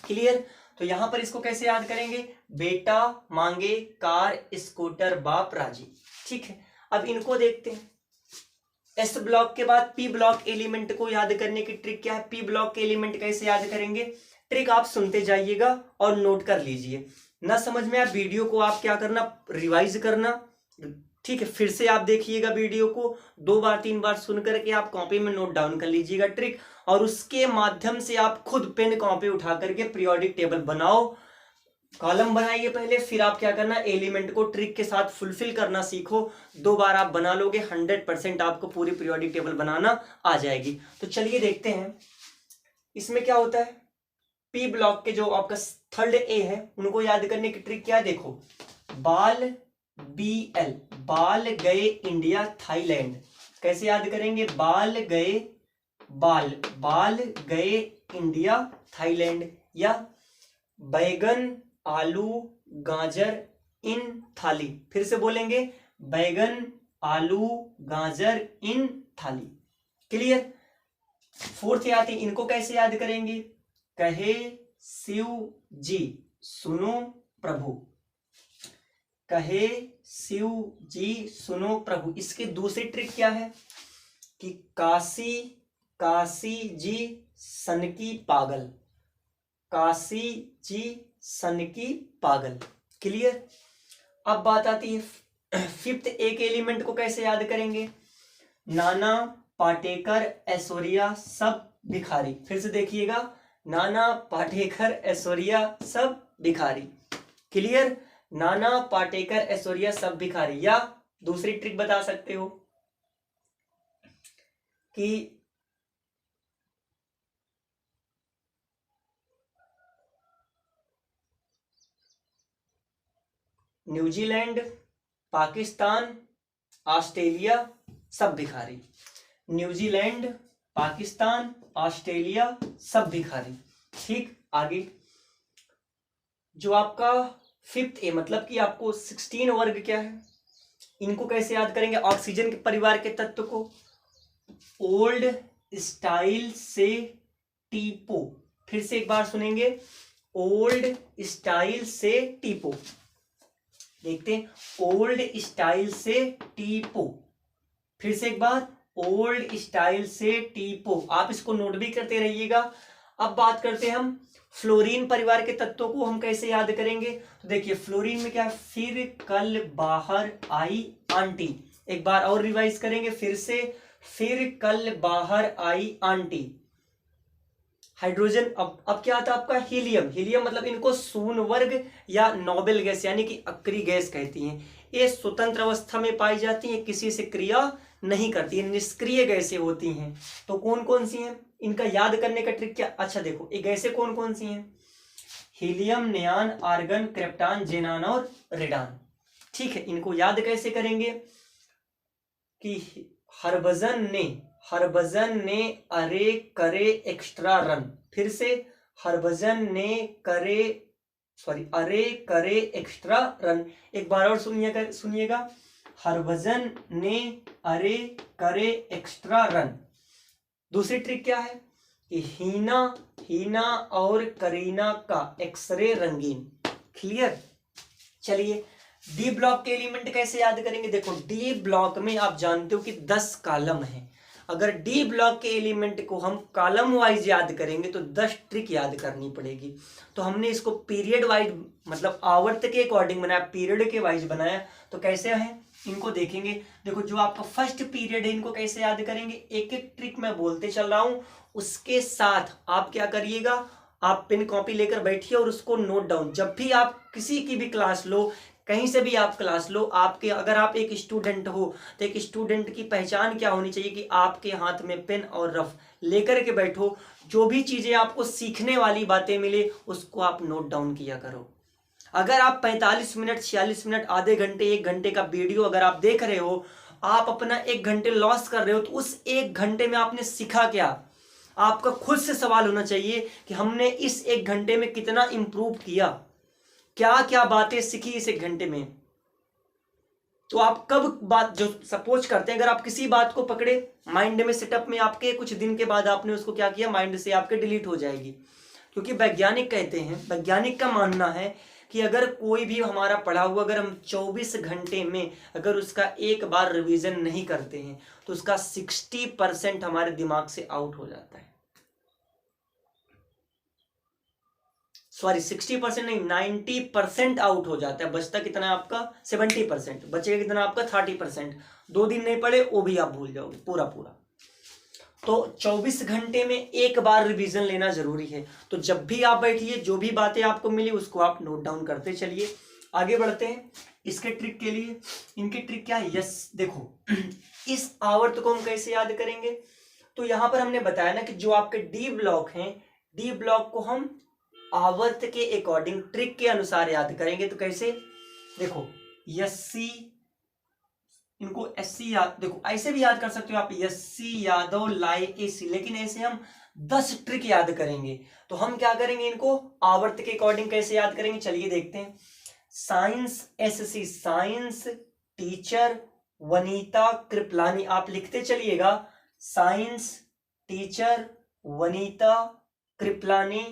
क्लियर। तो यहां पर इसको कैसे याद करेंगे, बेटा मांगे कार स्कूटर बाप राजी, ठीक है। अब इनको देखते हैं। एस ब्लॉक के बाद पी ब्लॉक एलिमेंट को याद करने की ट्रिक क्या है, पी ब्लॉक के एलिमेंट कैसे याद करेंगे, ट्रिक आप सुनते जाइएगा और नोट कर लीजिए। ना समझ में आए वीडियो को आप क्या करना, रिवाइज करना, ठीक है। फिर से आप देखिएगा वीडियो को 2 बार 3 बार सुन करके आप कॉपी में नोट डाउन कर लीजिएगा ट्रिक, और उसके माध्यम से आप खुद पेन कॉपी उठा करके पीरियोडिक टेबल बनाओ, कॉलम बनाइए पहले, फिर आप क्या करना एलिमेंट को ट्रिक के साथ फुलफिल करना सीखो। 2 बार आप बना लोगे 100% आपको पूरी पीरियोडिक टेबल बनाना आ जाएगी। तो चलिए देखते हैं इसमें क्या होता है। पी ब्लॉक के जो आपका थर्ड ए है उनको याद करने की ट्रिक क्या है, देखो बाल BL, बाल गए इंडिया थाईलैंड, कैसे याद करेंगे, बाल गए बाल गए इंडिया थाईलैंड, या बैगन आलू गाजर इन थाली, फिर से बोलेंगे बैगन आलू गाजर इन थाली, क्लियर। फोर्थ आती इनको कैसे याद करेंगे, कहे शिव जी सुनो प्रभु, कहे शिव जी सुनो प्रभु। इसकी दूसरी ट्रिक क्या है कि काशी जी सनकी पागल, काशी जी सनकी पागल, क्लियर। अब बात आती है फिफ्थ एक एलिमेंट को कैसे याद करेंगे, नाना पाटेकर ऐश्वर्या सब भिखारी, फिर से देखिएगा नाना पाटेकर ऐश्वर्या सब भिखारी, क्लियर। नाना पाटेकर ऐश्वर्या सब भिखारी, या दूसरी ट्रिक बता सकते हो कि न्यूजीलैंड पाकिस्तान ऑस्ट्रेलिया सब भिखारी, न्यूजीलैंड पाकिस्तान ऑस्ट्रेलिया सब भिखारी, ठीक। आगे जो आपका फिफ्थ ए मतलब कि आपको 16 वर्ग क्या है, इनको कैसे याद करेंगे, ऑक्सीजन के परिवार के तत्व को ओल्ड स्टाइल से टीपो, फिर से एक बार सुनेंगे ओल्ड स्टाइल से टीपो, देखते हैं ओल्ड स्टाइल से टीपो, फिर से एक बार ओल्ड स्टाइल से टीपो, आप इसको नोट भी करते रहिएगा। अब बात करते हैं हम फ्लोरीन परिवार के तत्वों को हम कैसे याद करेंगे, तो देखिए फ्लोरीन में क्या है, फिर कल बाहर आई आंटी, एक बार और रिवाइज करेंगे फिर से, फिर कल बाहर आई आंटी, हाइड्रोजन। अब क्या आता है आपका हीलियम। हीलियम मतलब इनको शून्य वर्ग या नोबेल गैस यानी कि अक्रिय गैस कहती हैं। ये स्वतंत्र अवस्था में पाई जाती हैं, किसी से क्रिया नहीं करती है, निष्क्रिय गैसें होती हैं। तो कौन कौन सी हैं, इनका याद करने का ट्रिक क्या, अच्छा देखो ये गैसें कौन कौन सी हैं, हीलियम, नियान, आर्गन, क्रिप्टॉन, जेनान और रेडान। ठीक है, इनको याद कैसे करेंगे कि हरभजन ने अरे करे एक्स्ट्रा रन। फिर से हरभजन ने अरे करे एक्स्ट्रा रन। एक बार और सुनिएगा, हरभजन ने अरे करे एक्स्ट्रा रन। दूसरी ट्रिक क्या है कि हीना और करीना का एक्सरे रंगीन। क्लियर। चलिए डी ब्लॉक के एलिमेंट कैसे याद करेंगे। देखो डी ब्लॉक में आप जानते हो कि 10 कॉलम है। अगर डी ब्लॉक के एलिमेंट को हम कॉलम वाइज याद करेंगे तो 10 ट्रिक याद करनी पड़ेगी। तो हमने इसको पीरियड वाइज मतलब आवर्त के अकॉर्डिंग बनाया, पीरियड के वाइज बनाया। तो कैसे है इनको देखेंगे। देखो जो आपका फर्स्ट पीरियड है इनको कैसे याद करेंगे, एक एक ट्रिक मैं बोलते चल रहा हूं, उसके साथ आप क्या करिएगा, आप पेन कॉपी लेकर बैठिए और उसको नोट डाउन। जब भी आप किसी की भी क्लास लो, कहीं से भी आप क्लास लो, आपके अगर आप एक स्टूडेंट हो तो एक स्टूडेंट की पहचान क्या होनी चाहिए कि आपके हाथ में पेन और रफ लेकर के बैठो। जो भी चीजें आपको सीखने वाली बातें मिले उसको आप नोट डाउन किया करो। अगर आप 45 मिनट, 46 मिनट, आधे घंटे, 1 घंटे का वीडियो अगर आप देख रहे हो, आप अपना 1 घंटे लॉस कर रहे हो, तो उस 1 घंटे में आपने सीखा क्या। आपका खुद से सवाल होना चाहिए कि हमने इस 1 घंटे में कितना इंप्रूव किया, क्या क्या बातें सीखी इस 1 घंटे में। तो आप कब बात जो सपोज करते हैं, अगर आप किसी बात को पकड़े माइंड में सेटअप में, आपके कुछ दिन के बाद आपने उसको क्या किया, माइंड से आपके डिलीट हो जाएगी। क्योंकि वैज्ञानिक कहते हैं, वैज्ञानिक का मानना है कि अगर कोई भी हमारा पढ़ा हुआ अगर हम 24 घंटे में अगर उसका एक बार रिवीजन नहीं करते हैं तो उसका 60% हमारे दिमाग से आउट हो जाता है। सॉरी 60% नहीं, 90% आउट हो जाता है। बचता कितना आपका 70%, बचेगा कितना आपका 30%। 2 दिन नहीं पढ़े वो भी आप भूल जाओगे पूरा। तो 24 घंटे में एक बार रिवीजन लेना जरूरी है। तो जब भी आप बैठिए, जो भी बातें आपको मिली उसको आप नोट डाउन करते चलिए। आगे बढ़ते हैं इसके ट्रिक के लिए। इनकी ट्रिक क्या है, यस देखो इस आवर्त को हम कैसे याद करेंगे। तो यहां पर हमने बताया ना कि जो आपके डी ब्लॉक हैं, डी ब्लॉक को हम आवर्त के अकॉर्डिंग ट्रिक के अनुसार याद करेंगे। तो कैसे, देखो यस्सी, इनको एससी याद, देखो ऐसे भी याद कर सकते हो आप, यस्सी यादव लाई एसी, लेकिन ऐसे हम 10 ट्रिक याद करेंगे। तो हम क्या करेंगे, इनको आवर्त के अकॉर्डिंग कैसे याद करेंगे, चलिए देखते हैं। Science SC, science teacher Vanita Kripalani, आप लिखते चलिएगा, साइंस टीचर वनीता कृपलानी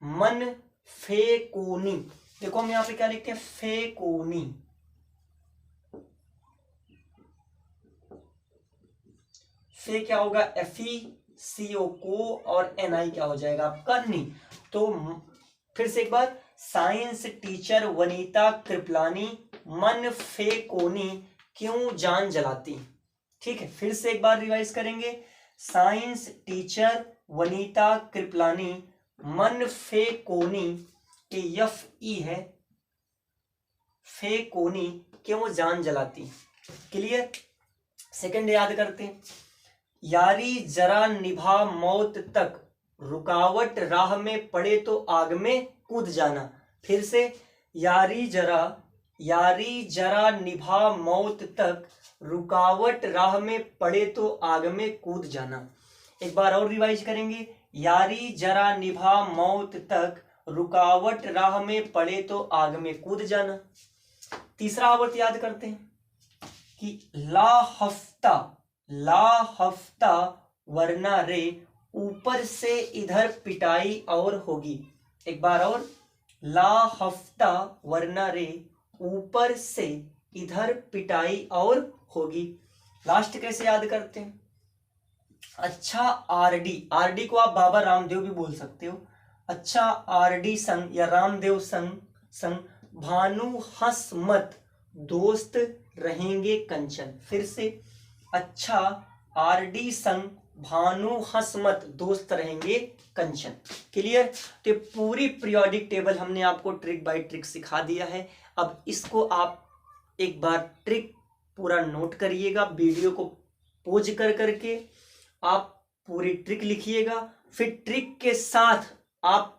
मन फेकोनी। देखो हम यहां पे क्या लिखते हैं, फेकोनी। फे क्या होगा, FeCO को, और NI क्या हो जाएगा आपका नी। तो फिर से एक बार, साइंस टीचर वनीता कृपलानी मन फेकोनी क्यों जान जलाती। ठीक है, फिर से एक बार रिवाइज करेंगे, साइंस टीचर वनीता कृपलानी मन फेकोनी के FE है, फेकोनी क्यों जान जलाती। क्लियर। सेकंड याद करते हैं, यारी जरा निभा मौत तक, रुकावट राह में पड़े तो आग में कूद जाना। फिर से, यारी जरा निभा मौत तक, रुकावट राह में पड़े तो आग में कूद जाना। एक बार और रिवाइज करेंगे, यारी जरा निभा मौत तक, रुकावट राह में पड़े तो आग में कूद जाना। तीसरा आवर्त याद करते हैं कि ला हफ्ता वरना रे, ऊपर से इधर पिटाई और होगी। एक बार और, ला हफ्ता वरना रे, ऊपर से इधर पिटाई और होगी। लास्ट कैसे याद करते हैं, अच्छा आरडी को आप बाबा रामदेव भी बोल सकते हो। अच्छा आरडी संग या रामदेव संग भानु हंस मत, दोस्त रहेंगे कंचन। फिर से, अच्छा आरडी संग भानु हंस मत, दोस्त रहेंगे कंचन। क्लियर? तो ये पूरी पीरियोडिक टेबल हमने आपको ट्रिक बाय ट्रिक सिखा दिया है। अब इसको आप एक बार ट्रिक पूरा नोट करिएगा, वीडियो को पोज कर करके आप पूरी ट्रिक लिखिएगा, फिर ट्रिक के साथ आप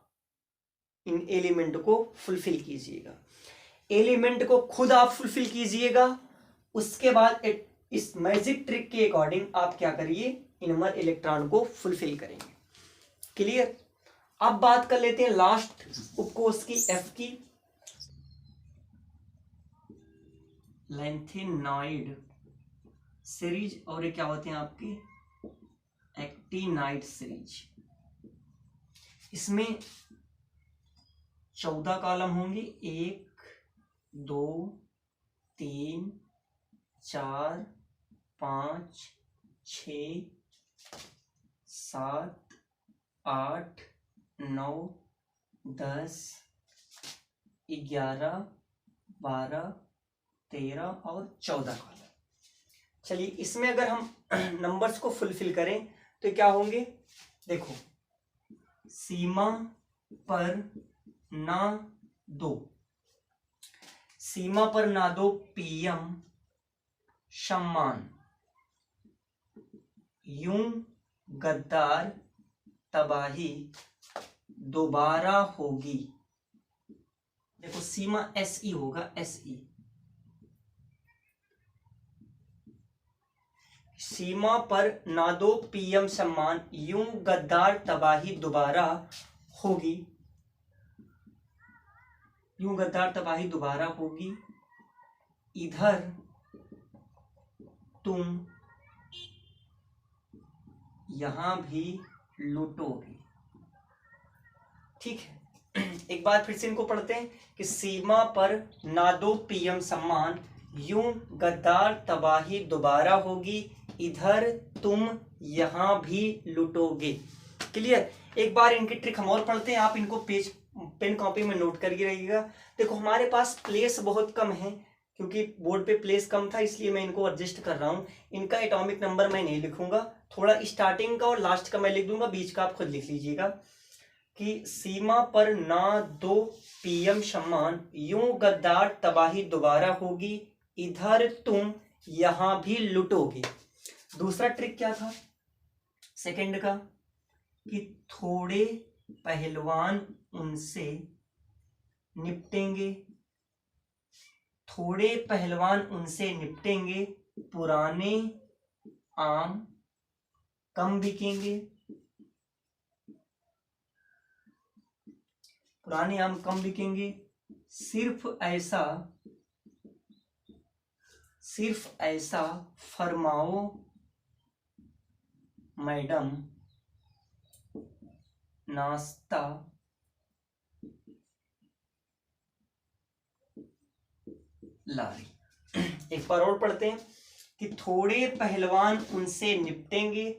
इन एलिमेंट को फुलफिल कीजिएगा। एलिमेंट को खुद आप फुलफिल कीजिएगा, उसके बाद इस मैजिक ट्रिक के अकॉर्डिंग आप क्या करिए, इनमर इलेक्ट्रॉन को फुलफिल करेंगे। क्लियर? अब बात कर लेते हैं लास्ट उपकोष की, एफ की। लैंथेनॉइड सीरीज, और ये क्या होते हैं आपकी एक्टिनाइड सीरीज। इसमें 14 कॉलम होंगे, 1 2 3 4 5 6 7 8 9 10 11 12 13 और 14 कॉलम। चलिए, इसमें अगर हम नंबर्स को फुलफिल करें तो क्या होंगे, देखो, सीमा पर ना दो, सीमा पर ना दो पीएम सम्मान, यूं गद्दार तबाही दोबारा होगी। देखो, सीमा एसई होगा, एसई, सीमा पर ना दो पीएम सम्मान, यूं गद्दार तबाही दोबारा होगी, यूं गद्दार तबाही दोबारा होगी, इधर तुम यहां भी लूटोगे। ठीक है, एक बार फिर से इनको पढ़ते हैं कि सीमा पर ना दो पीएम सम्मान, यूं गद्दार तबाही दोबारा होगी, इधर तुम यहां भी लूटोगे। क्लियर? एक बार इनकी ट्रिक हम और पढ़ते हैं, आप इनको पेज पेन कॉपी में नोट करके रहिएगा। देखो, हमारे पास प्लेस बहुत कम है, क्योंकि बोर्ड पे प्लेस कम था, इसलिए मैं इनको एडजस्ट कर रहा हूं। इनका एटॉमिक नंबर मैं नहीं लिखूंगा, थोड़ा स्टार्टिंग का और लास्ट का मैं लिख दूंगा, बीच का आप खुद लिख लीजिएगा कि सीमा पर ना दो पीएम सम्मान, यूं गद्दार तबाही दोबारा होगी, इधर तुम यहां भी लुटोगे। दूसरा ट्रिक क्या था सेकंड का, कि थोड़े पहलवान उनसे निपटेंगे, थोड़े पहलवान उनसे निपटेंगे, पुराने आम कम बिकेंगे, पुराने आम कम बिकेंगे, सिर्फ ऐसा फरमाओ मैडम, नाश्ता ला रही। एक बार और पढ़ते हैं कि थोड़े पहलवान उनसे निपटेंगे,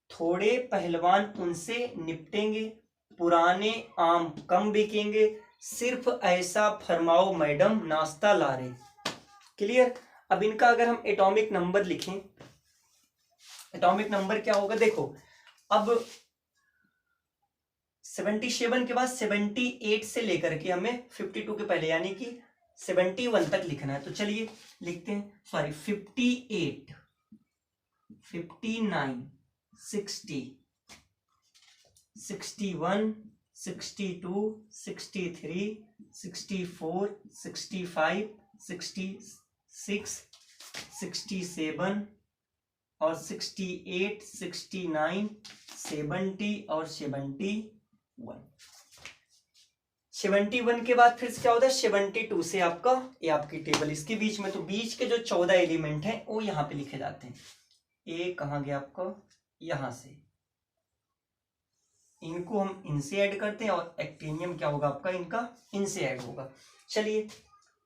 थोड़े पहलवान उनसे निपटेंगे, पुराने आम कम बिकेंगे, सिर्फ ऐसा फरमाओ मैडम, नाश्ता ला रहे। क्लियर? अब इनका अगर हम एटॉमिक नंबर लिखें, एटॉमिक नंबर क्या होगा, देखो, अब 77 के बाद 78 से लेकर के हमें 52 के पहले यानी कि 71 तक लिखना है। तो चलिए लिखते हैं, सॉरी, 58 59 60 61 62 63 64 65 66 67 और 68 69 70 और 71। 71 के बाद फिर से क्या होता है, 72 से आपका ये आपकी टेबल इसके बीच में, तो बीच के जो 14 एलिमेंट हैं वो यहाँ पे लिखे जाते हैं। ए कहाँ गया आपका, यहां से, इनको हम इनसे ऐड करते हैं, और एक्टिनियम क्या होगा आपका, इनका इनसे ऐड होगा। चलिए,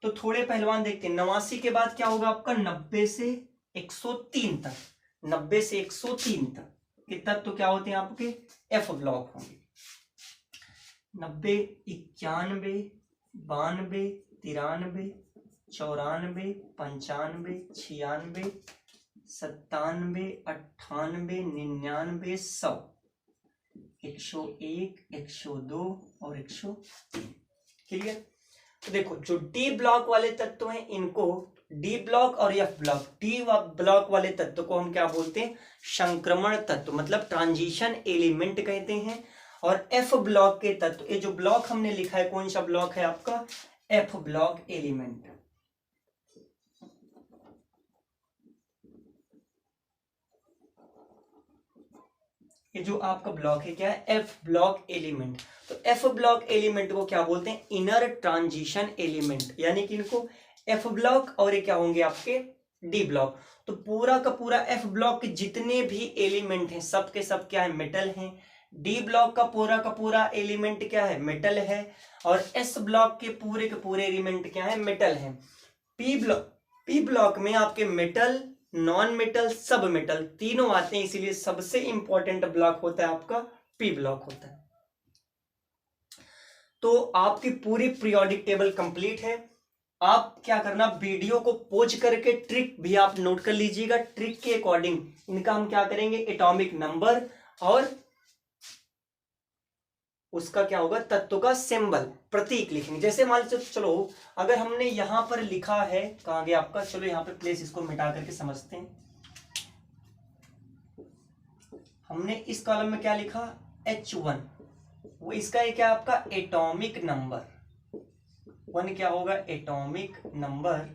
तो थोड़े पहलवान देखते हैं। 89 के बाद क्या होगा आपका, 90 से 103 तक, 90 से 103 तक के तत्व क्या होते हैं आपके, एफ ब्लॉक होंगे। 90 91 92 93 94 95 96 97, 98, 99, 100, 101, 102 और 103। क्लियर। तो देखो जो डी ब्लॉक वाले तत्व हैं इनको डी ब्लॉक और एफ ब्लॉक, डी ब्लॉक वाले तत्व को हम क्या बोलते हैं? संक्रमण तत्व, मतलब ट्रांजिशन एलिमेंट कहते हैं। और एफ ब्लॉक के तत्व, ये जो ब्लॉक हमने लिखा है कौन सा ब्लॉक है आपका? F block element. ये जो आपका ब्लॉक है क्या है? F block element. तो एफ ब्लॉक एलिमेंट को क्या बोलते हैं? इनर ट्रांजिशन एलिमेंट, यानी कि इनको एफ ब्लॉक और ये क्या होंगे आपके? D block. तो पूरा का पूरा एफ ब्लॉक के जितने भी एलिमेंट हैं सब के सब क्या है? मेटल हैं। डी ब्लॉक का पूरा एलिमेंट क्या है? मेटल है। और एस ब्लॉक के पूरे एलिमेंट क्या है? मेटल है। पी ब्लॉक में आपके मेटल, नॉन मेटल, सब मेटल तीनों आते हैं, इसीलिए सबसे इंपॉर्टेंट ब्लॉक होता है आपका पी ब्लॉक होता है। तो आपकी पूरी पीरियोडिक टेबल कंप्लीट है। आप क्या करना, वीडियो को पॉज करके ट्रिक भी आप नोट कर लीजिएगा। ट्रिक के अकॉर्डिंग इनका हम क्या करेंगे? एटॉमिक नंबर और उसका क्या होगा? तत्व का सिंबल, प्रतीक लिखेंगे। जैसे मान लो, चलो अगर हमने यहां पर लिखा है, कहां गया आपका? चलो यहां पे प्लेस, इसको मिटा करके समझते हैं। हमने इस कॉलम में क्या लिखा? H1, वो इसका ये क्या आपका? Atomic number. 1 क्या होगा? Atomic number.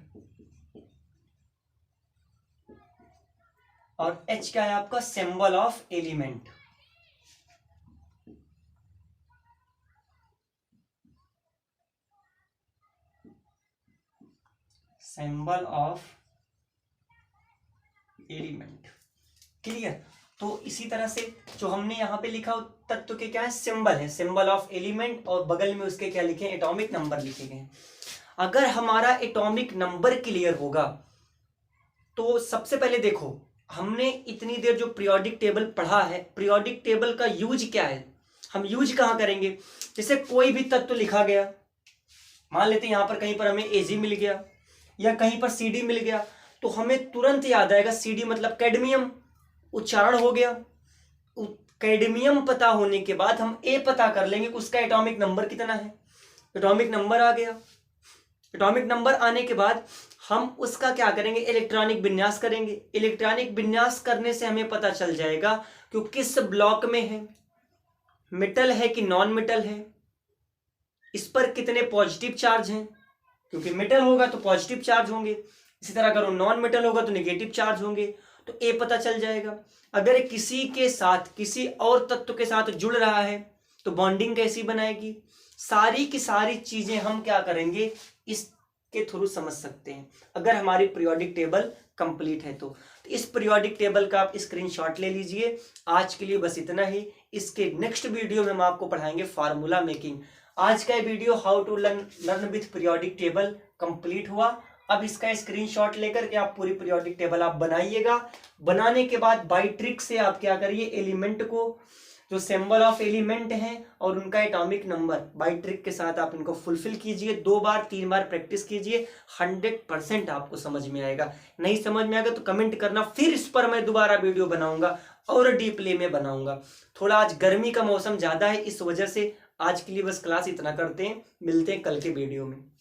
और H क्या है आपका? Symbol of element. Symbol of element. Clear. तो इसी तरह से जो हमने यहां पे लिखा तत्व के क्या है? सिंबल है, सिंबल ऑफ एलिमेंट, और बगल में उसके क्या लिखे? एटॉमिक नंबर लिखे गए। अगर हमारा एटॉमिक नंबर क्लियर होगा तो सबसे पहले देखो, हमने इतनी देर जो पीरियोडिक टेबल पढ़ा है, पीरियोडिक टेबल का यूज क्या है? हम यूज कहां करेंगे? जैसे कोई भी तत्व लिखा गया, मान लेते हैं यहां पर कहीं पर हमें एजी मिल गया या कहीं पर सीडी मिल गया, तो हमें तुरंत याद आएगा सीडी मतलब कैडमियम, उच्चारण हो गया। कैडमियम पता होने के बाद हम ए पता कर लेंगे कि उसका एटॉमिक नंबर कितना है। एटॉमिक नंबर आ गया। एटॉमिक नंबर आने के बाद हम उसका क्या करेंगे? इलेक्ट्रॉनिक विन्यास करेंगे। इलेक्ट्रॉनिक विन्यास करने से हमें पता चल जाएगा कि किस ब्लॉक में है, मेटल है कि नॉन मेटल है, इस पर कितने पॉजिटिव चार्ज हैं, क्योंकि मेटल होगा तो पॉजिटिव चार्ज होंगे, इसी तरह अगर वो नॉन मेटल होगा तो नेगेटिव चार्ज होंगे। तो ए पता चल जाएगा। अगर किसी के साथ, किसी और तत्व के साथ जुड़ रहा है तो बॉन्डिंग कैसी बनाएगी, सारी की सारी चीजें हम क्या करेंगे? इसके थ्रू समझ सकते हैं, अगर हमारी पीरियोडिक टेबल कंप्लीट है तो इस पीरियोडिक टेबल का आप स्क्रीनशॉट ले लीजिए। आज के लिए बस इतना ही। इसके नेक्स्ट वीडियो में हम आपको पढ़ाएंगे फार्मूला मेकिंग। आज का video how to learn with periodic table complete हुआ। अब इसका स्क्रीनशॉट लेकर के आप पूरी पीरियोडिक टेबल आप बनाइएगा। बनाने के बाद बाय ट्रिक से आप क्या करिए? एलिमेंट को, जो सिंबल ऑफ एलिमेंट हैं और उनका एटॉमिक नंबर, बाय ट्रिक के साथ आप इनको फुलफिल कीजिए। 2 बार 3 बार प्रैक्टिस कीजिए, 100% आपको समझ में आएगा। नहीं समझ में आएगा तो कमेंट करना, फिर इस पर मैं दोबारा वीडियो बनाऊंगा और डीपली में बनाऊंगा। थोड़ा आज गर्मी का मौसम ज्यादा है, इस वजह से आज के लिए बस क्लास इतना करते हैं। मिलते हैं कल के वीडियो में।